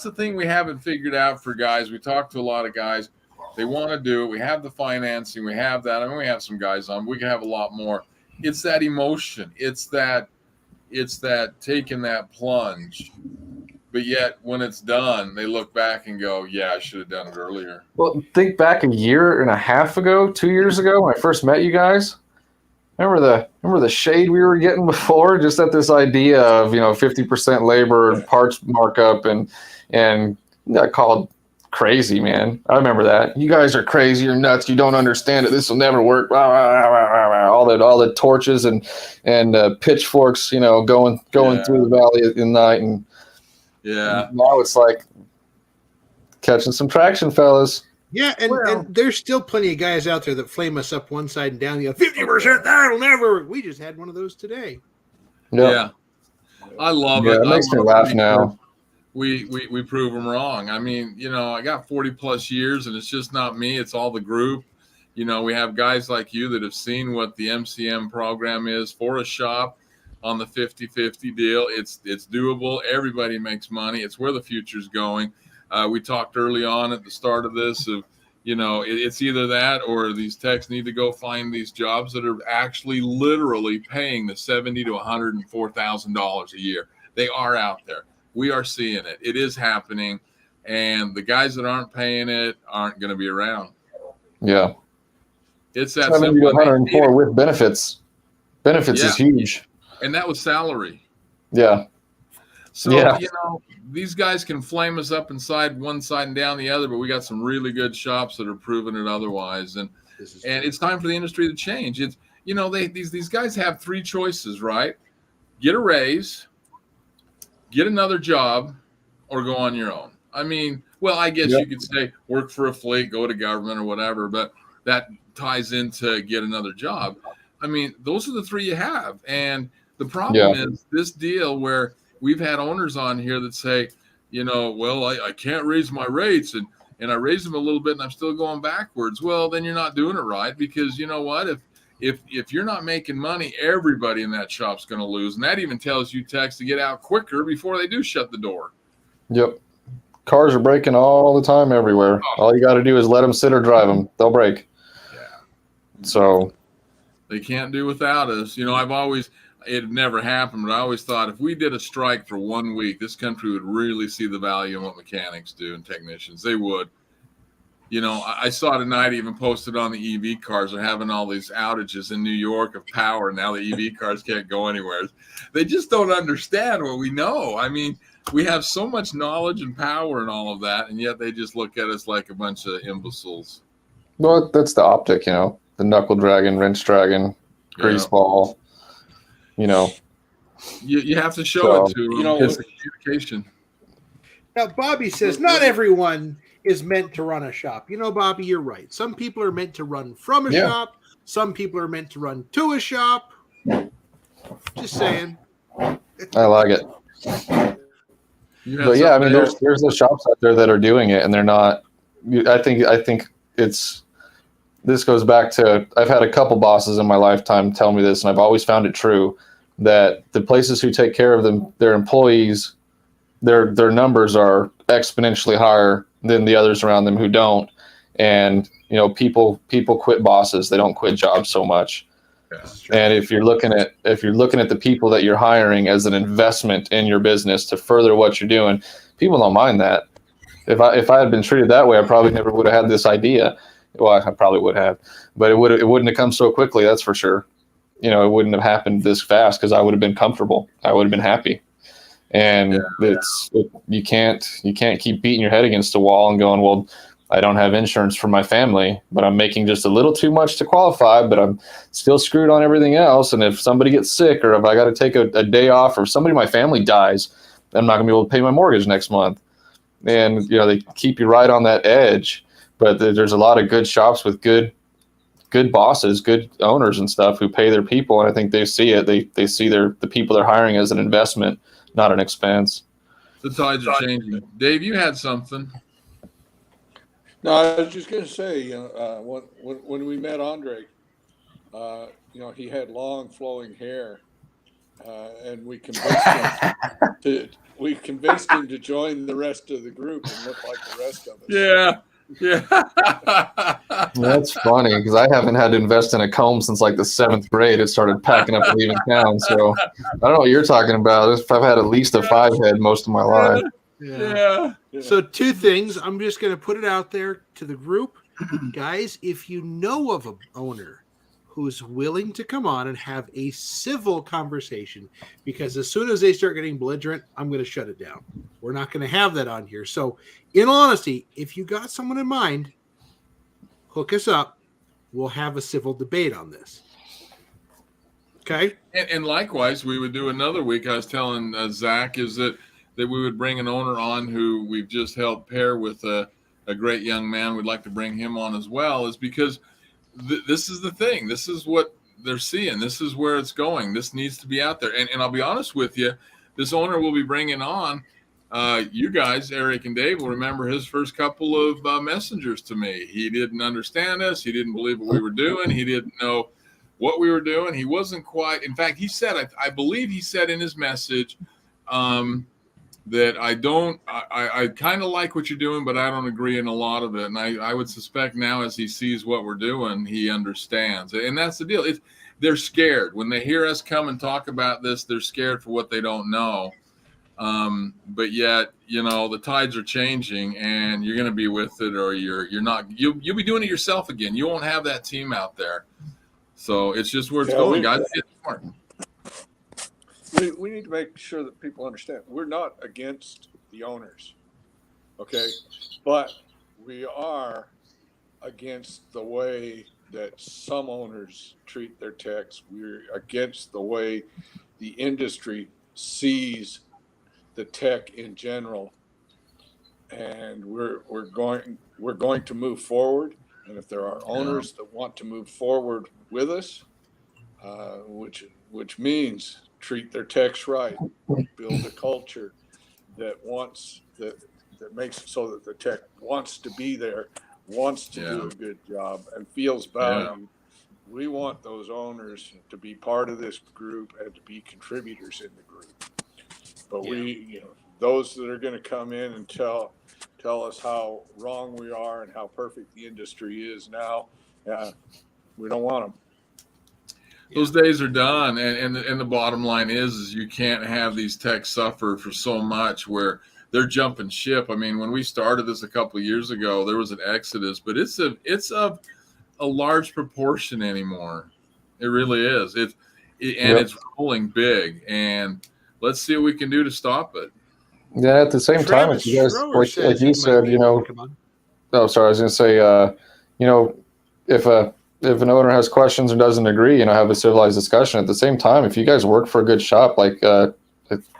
the thing we haven't figured out for guys. We talk to a lot of guys. They want to do it. We have the financing. We have that. I mean, we have some guys on. We can have a lot more. It's that emotion. It's that taking that plunge. But yet, when it's done, they look back and go, "Yeah, I should have done it earlier." Well, think back a year and a half ago, 2 years ago, when I first met you guys. Remember the shade we were getting before? Just at this idea of 50% labor and parts markup and got called crazy, man. I remember that. You guys are crazy. You're nuts. You don't understand it. This will never work. All the torches and pitchforks, going through the valley at night. And now it's like catching some traction, fellas. Yeah, and there's still plenty of guys out there that flame us up one side and down the other. 50%, that'll never work. We just had one of those today. Yep. Yeah. I love it. It makes me laugh now. We prove them wrong. I mean, I got 40 plus years, and it's just not me. It's all the group. You know, we have guys like you that have seen what the MCM program is for a shop on the 50-50 deal. It's doable. Everybody makes money. It's where the future's going. We talked early on at the start of this of, you know, it's either that or these techs need to go find these jobs that are actually literally paying the $70,000 to $104,000 a year. They are out there. We are seeing it. It is happening. And the guys that aren't paying it aren't going to be around. Yeah. It's that 70 simple. to 104 with benefits. Benefits is huge. And that was salary. Yeah. So, you know, these guys can flame us up inside one side and down the other, but we got some really good shops that are proving it otherwise. And it's time for the industry to change. It's, you know, these guys have three choices, right? Get a raise, get another job, or go on your own. I mean, well, I guess you could say work for a fleet, go to government or whatever, but that ties into get another job. I mean, those are the three you have. And the problem is this deal where we've had owners on here that say, you know, well, I can't raise my rates and I raise them a little bit and I'm still going backwards. Well, then you're not doing it right, because you know what? If you're not making money, everybody in that shop's going to lose. And that even tells you techs to get out quicker before they do shut the door. Yep. Cars are breaking all the time everywhere. All you got to do is let them sit or drive them. They'll break. Yeah. So they can't do without us. You know, it never happened, but I always thought if we did a strike for 1 week, this country would really see the value in what mechanics do and technicians. They would. You know, I saw tonight even posted on the EV cars. They're having all these outages in New York of power. Now the EV cars can't go anywhere. They just don't understand what we know. I mean, we have so much knowledge and power and all of that, and yet they just look at us like a bunch of imbeciles. Well, that's the optic, you know, the knuckle dragon, wrench dragon, grease ball, you know. You have to show it to them. You know, it's communication. Now, Bobby says not everyone is meant to run a shop. You know, Bobby, you're right. Some people are meant to run from a shop. Some people are meant to run to a shop. Just saying. I like it. But yeah, I mean, there's those shops out there that are doing it, and they're not. I think it's. This goes back to, I've had a couple bosses in my lifetime tell me this, and I've always found it true, that the places who take care of their employees, their numbers are exponentially higher than the others around them who don't. And you know, people quit bosses; they don't quit jobs so much. And if you're looking at the people that you're hiring as an investment in your business to further what you're doing, people don't mind that. If I had been treated that way, I probably never would have had this idea. Well, I probably would have, but it wouldn't have come so quickly. That's for sure. You know, it wouldn't have happened this fast because I would have been comfortable. I would have been happy. And you can't keep beating your head against a wall and going, well, I don't have insurance for my family, but I'm making just a little too much to qualify, but I'm still screwed on everything else. And if somebody gets sick, or if I got to take a day off, or if somebody in my family dies, I'm not going to be able to pay my mortgage next month. And, you know, they keep you right on that edge. But there's a lot of good shops with good bosses, good owners and stuff who pay their people. And I think they see it. They see the people they're hiring as an investment, not an expense. The tides are changing. Dave, you had something. No, I was just going to say, when we met Andre, you know, he had long flowing hair, and we convinced him to join the rest of the group and look like the rest of us. Yeah. That's funny because I haven't had to invest in a comb since like the 7th grade. It started packing up and leaving town. So I don't know what you're talking about. I've had at least a 5-head most of my life. Yeah. So 2 things. I'm just going to put it out there to the group. Guys, if you know of an owner who's willing to come on and have a civil conversation, because as soon as they start getting belligerent, I'm going to shut it down. We're not going to have that on here. So in all honesty, if you got someone in mind, hook us up. We'll have a civil debate on this. Okay? And likewise, we would do another week. I was telling Zach is that we would bring an owner on who we've just helped pair with a great young man. We'd like to bring him on as well, is because this is the thing. This is what they're seeing. This is where it's going. This needs to be out there. And I'll be honest with you, this owner we'll be bringing on, You guys, Eric and Dave, will remember his first couple of messengers to me. He didn't understand us. He didn't believe what we were doing. He didn't know what we were doing. He wasn't quite. In fact, he said, I believe he said in his message that I kind of like what you're doing, but I don't agree in a lot of it. And I would suspect now, as he sees what we're doing, he understands. And that's the deal. They're scared. When they hear us come and talk about this, they're scared for what they don't know. But yet, the tides are changing, and you're going to be with it, or you're not. You'll be doing it yourself again. You won't have that team out there. So it's just where it's going, guys. Get smart. We need to make sure that people understand we're not against the owners, okay? But we are against the way that some owners treat their techs. We're against the way the industry sees the tech in general, and we're going to move forward. And if there are owners that want to move forward with us, which means treat their techs right, build a culture that makes it so that the tech wants to be there, wants to do a good job, and feels valued. We want those owners to be part of this group and to be contributors in the group. But those that are going to come in and tell us how wrong we are and how perfect the industry is now, we don't want them. Those days are done, and the bottom line is you can't have these techs suffer for so much where they're jumping ship. I mean, when we started this a couple of years ago, there was an exodus, but it's of a large proportion anymore. It really is. It's rolling big, and let's see what we can do to stop it. Yeah, at the same time, if you guys, like you said, oh, sorry, I was going to say, if an owner has questions or doesn't agree, have a civilized discussion. At the same time, if you guys work for a good shop, like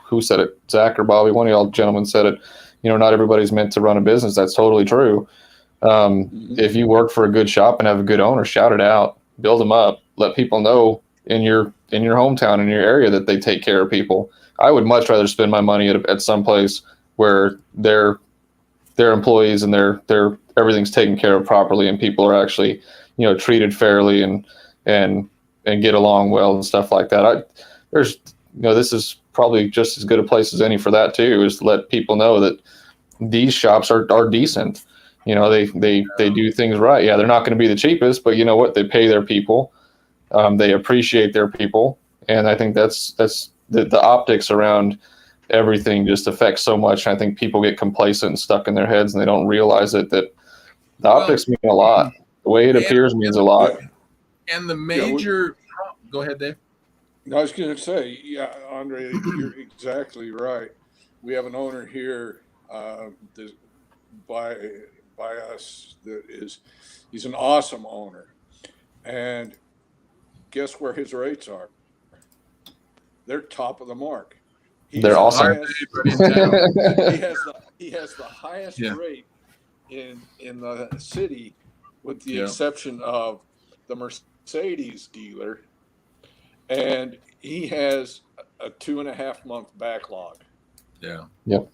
who said it, Zach or Bobby, one of y'all gentlemen said it, not everybody's meant to run a business. That's totally true. If you work for a good shop and have a good owner, shout it out, build them up, let people know in your hometown, in your area, that they take care of people. I would much rather spend my money at some place where their employees and their everything's taken care of properly, and people are actually treated fairly and get along well and stuff like that. This is probably just as good a place as any for that too, is to let people know that these shops are decent. They do things right. Yeah, they're not going to be the cheapest, but you know what? They pay their people. They appreciate their people, and I think that's the optics around everything just affects so much. And I think people get complacent and stuck in their heads, and they don't realize that the optics mean a lot. The way it appears means a lot. And the major go ahead, Dave. I was going to say, Andre, you're exactly right. We have an owner here by us he's an awesome owner. And guess where his rates are? They're top of the mark. They're awesome. He has the highest rate in the city, with the exception of the Mercedes dealer, and he has a 2.5 month backlog. Yeah. Yep.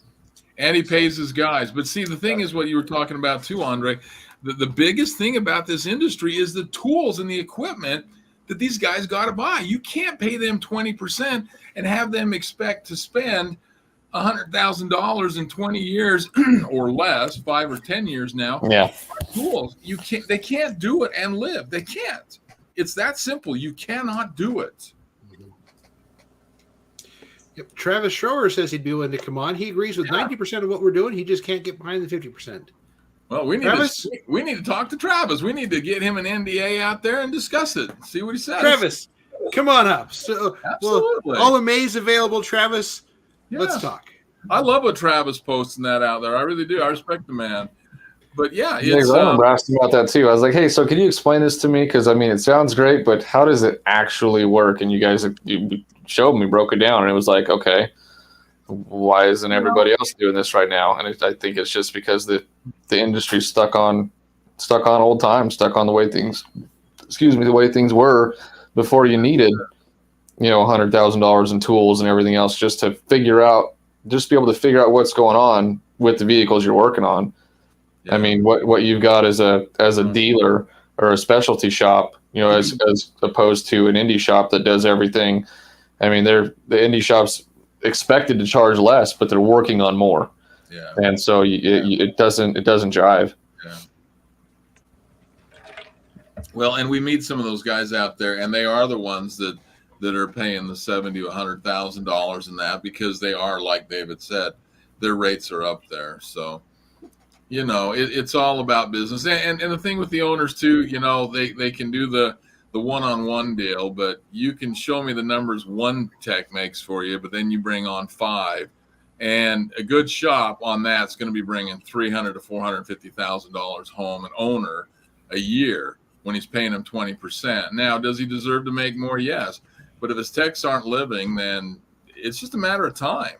And he pays his guys. But see, the thing is what you were talking about too, Andre. The biggest thing about this industry is the tools and the equipment that these guys got to buy. You can't pay them 20% and have them expect to spend $100,000 in 20 years or less, 5 or 10 years now. Yeah. Tools. They can't do it and live. They can't. It's that simple. You cannot do it. Yep. Travis Schroer says he'd be willing to come on. He agrees with 90% of what we're doing. He just can't get behind the 50%. Well, we need to talk to Travis. We need to get him an NDA out there and discuss it. See what he says. Travis, come on up. So, absolutely. All the May's available. Travis, let's talk. I love what Travis posting that out there. I really do. I respect the man. But I remember asking about that too. I was like, hey, so can you explain this to me? Because it sounds great, but how does it actually work? And you guys showed me, broke it down, and it was like, okay, why isn't everybody else doing this right now? And I think it's just because the industry's stuck on old times, stuck on the way things were before you needed, $100,000 in tools and everything else just to figure out just be able to figure out what's going on with the vehicles you're working on. Yeah. I mean, what you've got as a dealer or a specialty shop, you know, as opposed to an indie shop that does everything. I mean, the indie shops expected to charge less, but they're working on more. Yeah. And so it doesn't jive. Yeah. Well, and we meet some of those guys out there, and they are the ones that are paying the $70,000 to $100,000 in that, because they are, like David said, their rates are up there. So, you know, it's all about business. And the thing with the owners too, you know, they can do the one-on-one deal, but you can show me the numbers one tech makes for you, but then you bring on 5, and a good shop on that's going to be bringing $300,000 to $450,000 home, an owner, a year, when he's paying him 20%. Now, does he deserve to make more? Yes. But if his techs aren't living, then it's just a matter of time.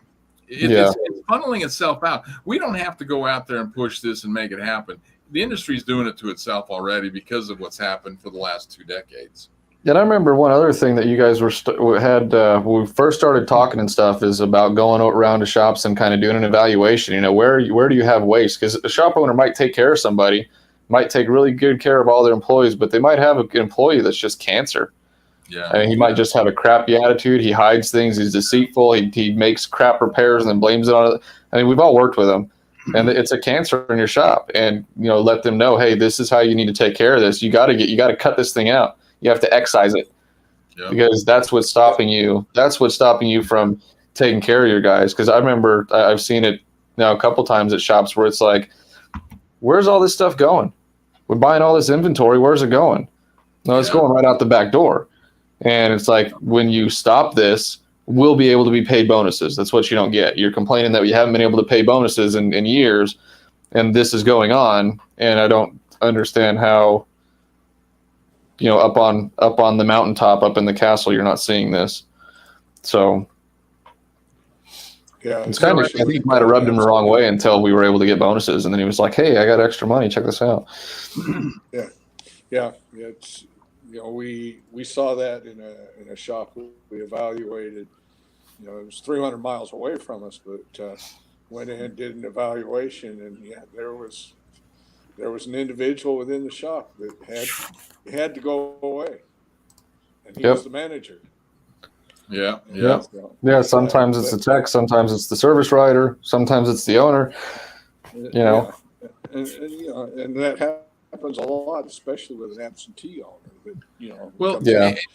It's funneling itself out. We don't have to go out there and push this and make it happen. The industry's doing it to itself already because of what's happened for the last 2 decades. And I remember one other thing that you guys had when we first started talking and stuff is about going around to shops and kind of doing an evaluation. You know, where do you have waste? Because a shop owner might take care of somebody, might take really good care of all their employees, but they might have an employee that's just cancer. Yeah. I mean, he might just have a crappy attitude. He hides things. He's deceitful. He makes crap repairs and then blames it on it. I mean, we've all worked with him, and it's a cancer in your shop. And, you know, let them know, hey, this is how you need to take care of this. You got to cut this thing out. You have to excise it, because that's what's stopping you. That's what's stopping you from taking care of your guys. Because I remember I've seen it now a couple times at shops where it's like, where's all this stuff going? We're buying all this inventory. Where's it going? No, it's going right out the back door. And it's like, when you stop this, we'll be able to be paid bonuses. That's what you don't get. You're complaining that we haven't been able to pay bonuses in years, and this is going on. And I don't understand how, you know, up on the mountaintop, up in the castle, you're not seeing this. So yeah, it's kind of, I think it might have rubbed him the wrong way until we were able to get bonuses. And then he was like, hey, I got extra money. Check this out. Yeah. It's, you know, we saw that in a shop we evaluated. You know, it was 300 miles away from us, but went in and did an evaluation, and there was an individual within the shop that had to go away, and he was the manager. Yeah. Sometimes it's the tech, sometimes it's the service writer, sometimes it's the owner. You know, and you know, and that happens a lot, especially with an absentee owner. That, you know, but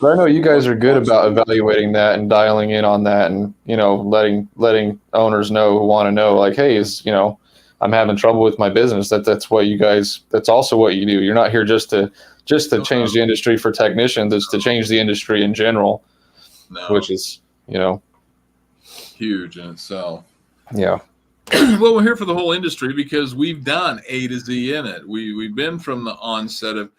I know you guys are good about evaluating that and dialing in on that, and, you know, letting owners know who want to know, like, hey, you know, I'm having trouble with my business. That's what you guys. That's also what you do. You're not here just to change the industry for technicians. It's to change the industry in general, which is, you know, huge in itself. Yeah. Well, we're here for the whole industry because we've done A to Z in it. We've been from the onset of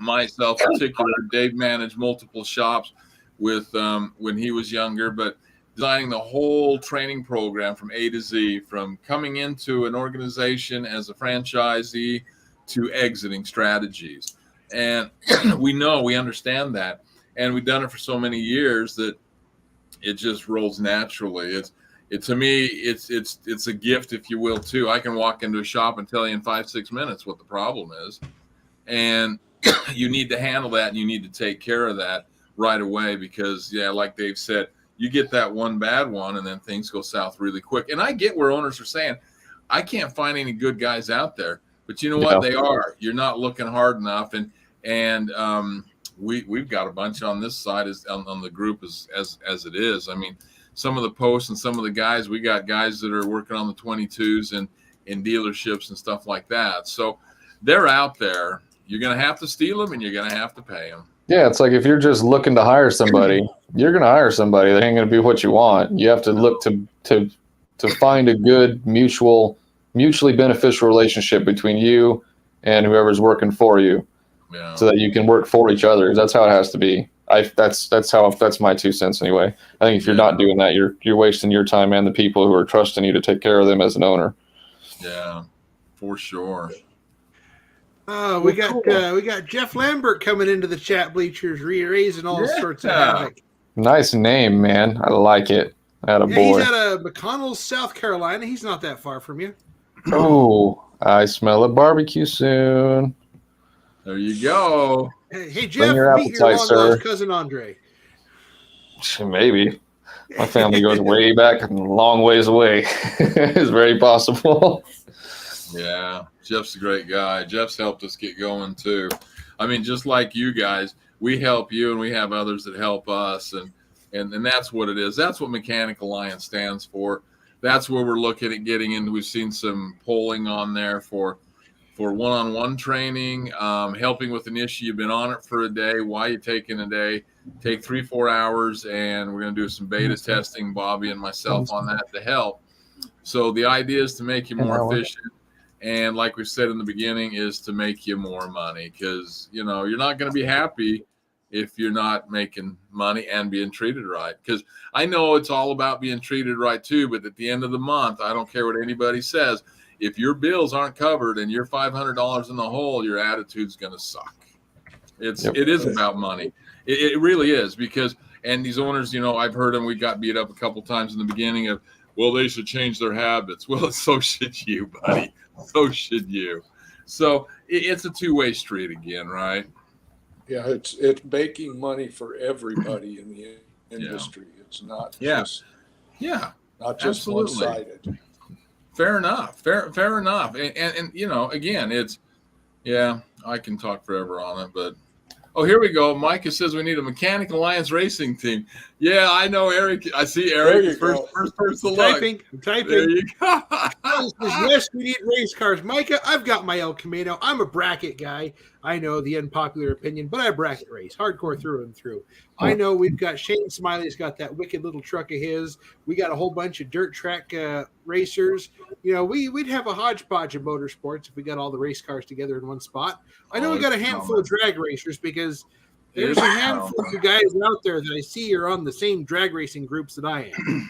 myself, particular. Dave managed multiple shops with when he was younger, but designing the whole training program from A to Z, from coming into an organization as a franchisee to exiting strategies. And we understand that. And we've done it for so many years that it just rolls naturally. To me, it's a gift, if you will, too. I can walk into a shop and tell you in 5-6 minutes what the problem is. And you need to handle that, and you need to take care of that right away, because, like Dave said, you get that one bad one and then things go south really quick. And I get where owners are saying, I can't find any good guys out there, but you know what? They are. You're not looking hard enough. And we've got a bunch on this side on the group as it is. I mean, some of the posts and some of the guys, we got guys that are working on the 22s and in dealerships and stuff like that. So they're out there. You're going to have to steal them, and you're going to have to pay them. Yeah, it's like if you're just looking to hire somebody, you're going to hire somebody. They ain't going to be what you want. You have to look to find a good mutually beneficial relationship between you and whoever's working for you, so that you can work for each other. That's how it has to be. That's my 2 cents anyway. I think if you're not doing that, you're wasting your time and the people who are trusting you to take care of them as an owner. Yeah, for sure. We got Jeff Lambert coming into the chat bleachers, raising all sorts of havoc. Nice name, man. I like it. Atta Yeah, boy. he's out of McConnell, South Carolina. He's not that far from you. Oh, I smell a barbecue soon. There you go. Hey, Bring Jeff, your meet your appetite, long-lost sir. cousin Andre. Maybe. My family goes way back and a long ways away. It's very possible. Yeah, Jeff's a great guy. Jeff's helped us get going too. I mean, just like you guys, we help you and we have others that help us. And that's what it is. That's what Mechanic Alliance stands for. That's where we're looking at getting into. We've seen some polling on there for one-on-one training, helping with an issue. You've been on it for a day. Why you taking a day? Take 3-4 hours, and we're going to do some beta testing, Bobby and myself, on that to help. So the idea is to make you more efficient. And like we said in the beginning, is to make you more money, because, you know, you're not going to be happy if you're not making money and being treated right. Because I know it's all about being treated right too, but at the end of the month, I don't care what anybody says. If your bills aren't covered and you're $500 in the hole, your attitude's going to suck. It is about money. It really is, because, and these owners, you know, I've heard them, we got beat up a couple times in the beginning of, well, they should change their habits. Well, so should you, buddy. So should you. So it's a two-way street again, right? Yeah, it's making money for everybody in the industry. It's not just not just Absolutely. one-sided. Fair enough. Fair enough. And you know, again, it's, yeah, I can talk forever on it, but oh, here we go. Micah says we need a Mechanic Alliance racing team. Yeah, I know, Eric. I see Eric. First person to look. I'm typing. There you go. Yes, we need race cars. Micah, I've got my El Camino. I'm a bracket guy. I know the unpopular opinion, but I bracket race. Hardcore through and through. I know we've got Shane Smiley's got that wicked little truck of his. We got a whole bunch of dirt track racers. You know, we'd have a hodgepodge of motorsports if we got all the race cars together in one spot. I know we got a handful of drag racers, because there's a handful of guys out there that I see are on the same drag racing groups that I am.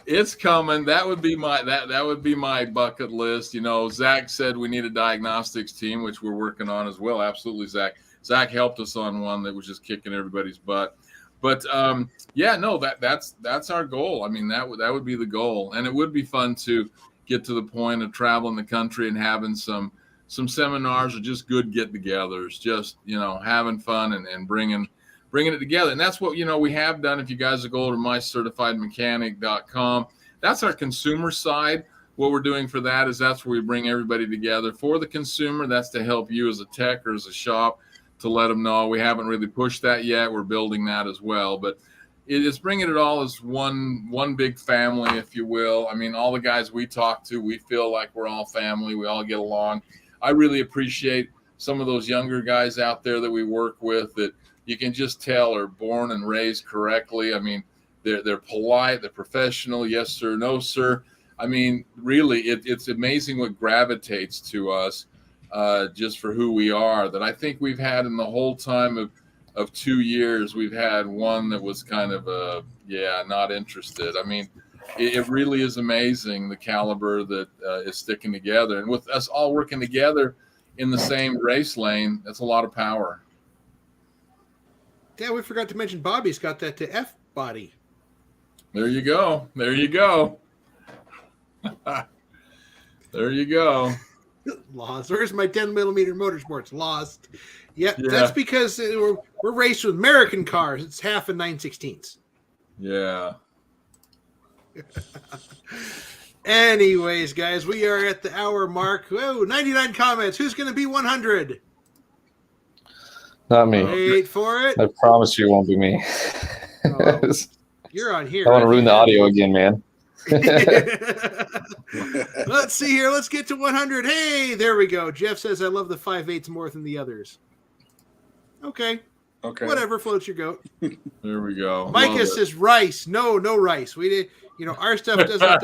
It's coming. That would be my bucket list. You know, Zach said we need a diagnostics team, which we're working on as well. Absolutely, Zach. Zach helped us on one that was just kicking everybody's butt. But that's our goal. I mean, that would be the goal, and it would be fun to get to the point of traveling the country and having some seminars or just good get-togethers, just, you know, having fun and bringing it together. And that's what, you know, we have done. If you guys go to mycertifiedmechanic.com, that's our consumer side. What we're doing for that is that's where we bring everybody together. For the consumer, that's to help you as a tech or as a shop, to let them know. We haven't really pushed that yet. We're building that as well. But it is bringing it all as one big family, if you will. I mean, all the guys we talk to, we feel like we're all family. We all get along. I really appreciate some of those younger guys out there that we work with that you can just tell are born and raised correctly. I mean, they're polite, they're professional. Yes, sir. No, sir. I mean, really, it's amazing what gravitates to us just for who we are, that I think we've had in the whole time of 2 years. We've had one that was kind of not interested. I mean, it really is amazing the caliber that is sticking together, and with us all working together in the same race lane, that's a lot of power. Yeah, we forgot to mention Bobby's got that to F body. There you go. There you go. There you go. Lost. Where's my 10mm motorsports? Lost. Yep, yeah. That's because we're raced with American cars. It's half and 9/16. Yeah. Anyways, guys, we are at the hour mark. Whoa, 99 comments. Who's going to be 100? Not me. Wait for it. I promise you it won't be me. Oh, you're on here. I want to ruin the audio again, man. Let's see here. Let's get to 100. Hey, there we go. Jeff says, I love the 5/8 more than the others. Okay. Whatever floats your goat. There we go. Micah says rice. No rice. We did. You know, our stuff doesn't have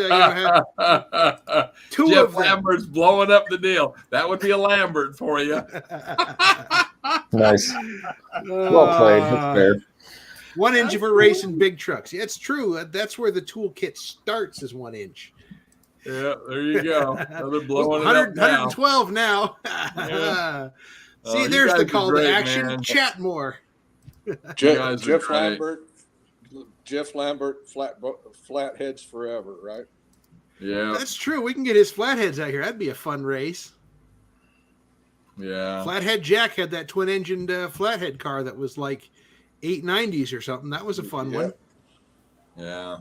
two Jeff of them. Lambert's blowing up the deal. That would be a Lambert for you. Nice. Well played. That's fair. 1 inch if we're racing big trucks. Yeah, it's true. That's where the toolkit starts, is 1 inch. Yeah, there you go. They're blowing 100, it up now. 112 now. Yeah. See, there's the call great, to action. man. Chat more. Jeff Lambert, Jeff Lambert, flatheads forever, right? Yeah. That's true. We can get his flatheads out here. That'd be a fun race. Yeah. Flathead Jack had that twin-engined flathead car that was like 890s or something. That was a fun one. Yeah.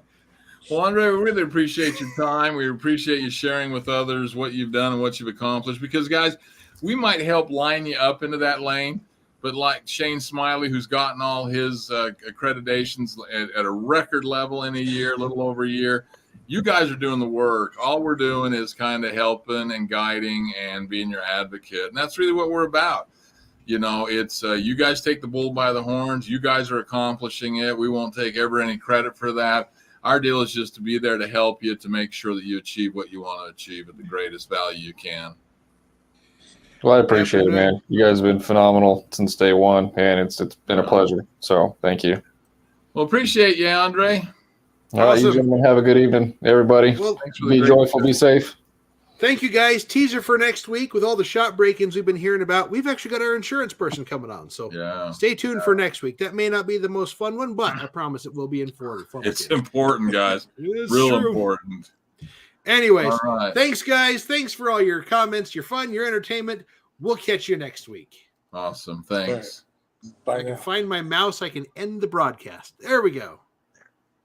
Well, Andre, we really appreciate your time. We appreciate you sharing with others what you've done and what you've accomplished. Because, guys, we might help line you up into that lane. But like Shane Smiley, who's gotten all his accreditations at a record level in a year, a little over a year, you guys are doing the work. All we're doing is kind of helping and guiding and being your advocate. And that's really what we're about. You know, it's you guys take the bull by the horns. You guys are accomplishing it. We won't take ever any credit for that. Our deal is just to be there to help you, to make sure that you achieve what you want to achieve at the greatest value you can. Well, I appreciate it, man. You guys have been phenomenal since day one, and it's been a pleasure. So thank you. Well, appreciate you, Andre. All right, you gentlemen have a good evening, everybody. Well, be joyful, be safe. Thank you, guys. Teaser for next week with all the shop break-ins we've been hearing about. We've actually got our insurance person coming on, so stay tuned for next week. That may not be the most fun one, but I promise it will be informative. It's important, guys. Real important. Anyways, thanks, guys. Thanks for all your comments, your fun, your entertainment. We'll catch you next week. Awesome. Thanks. Bye. I can find my mouse. I can end the broadcast. There we go.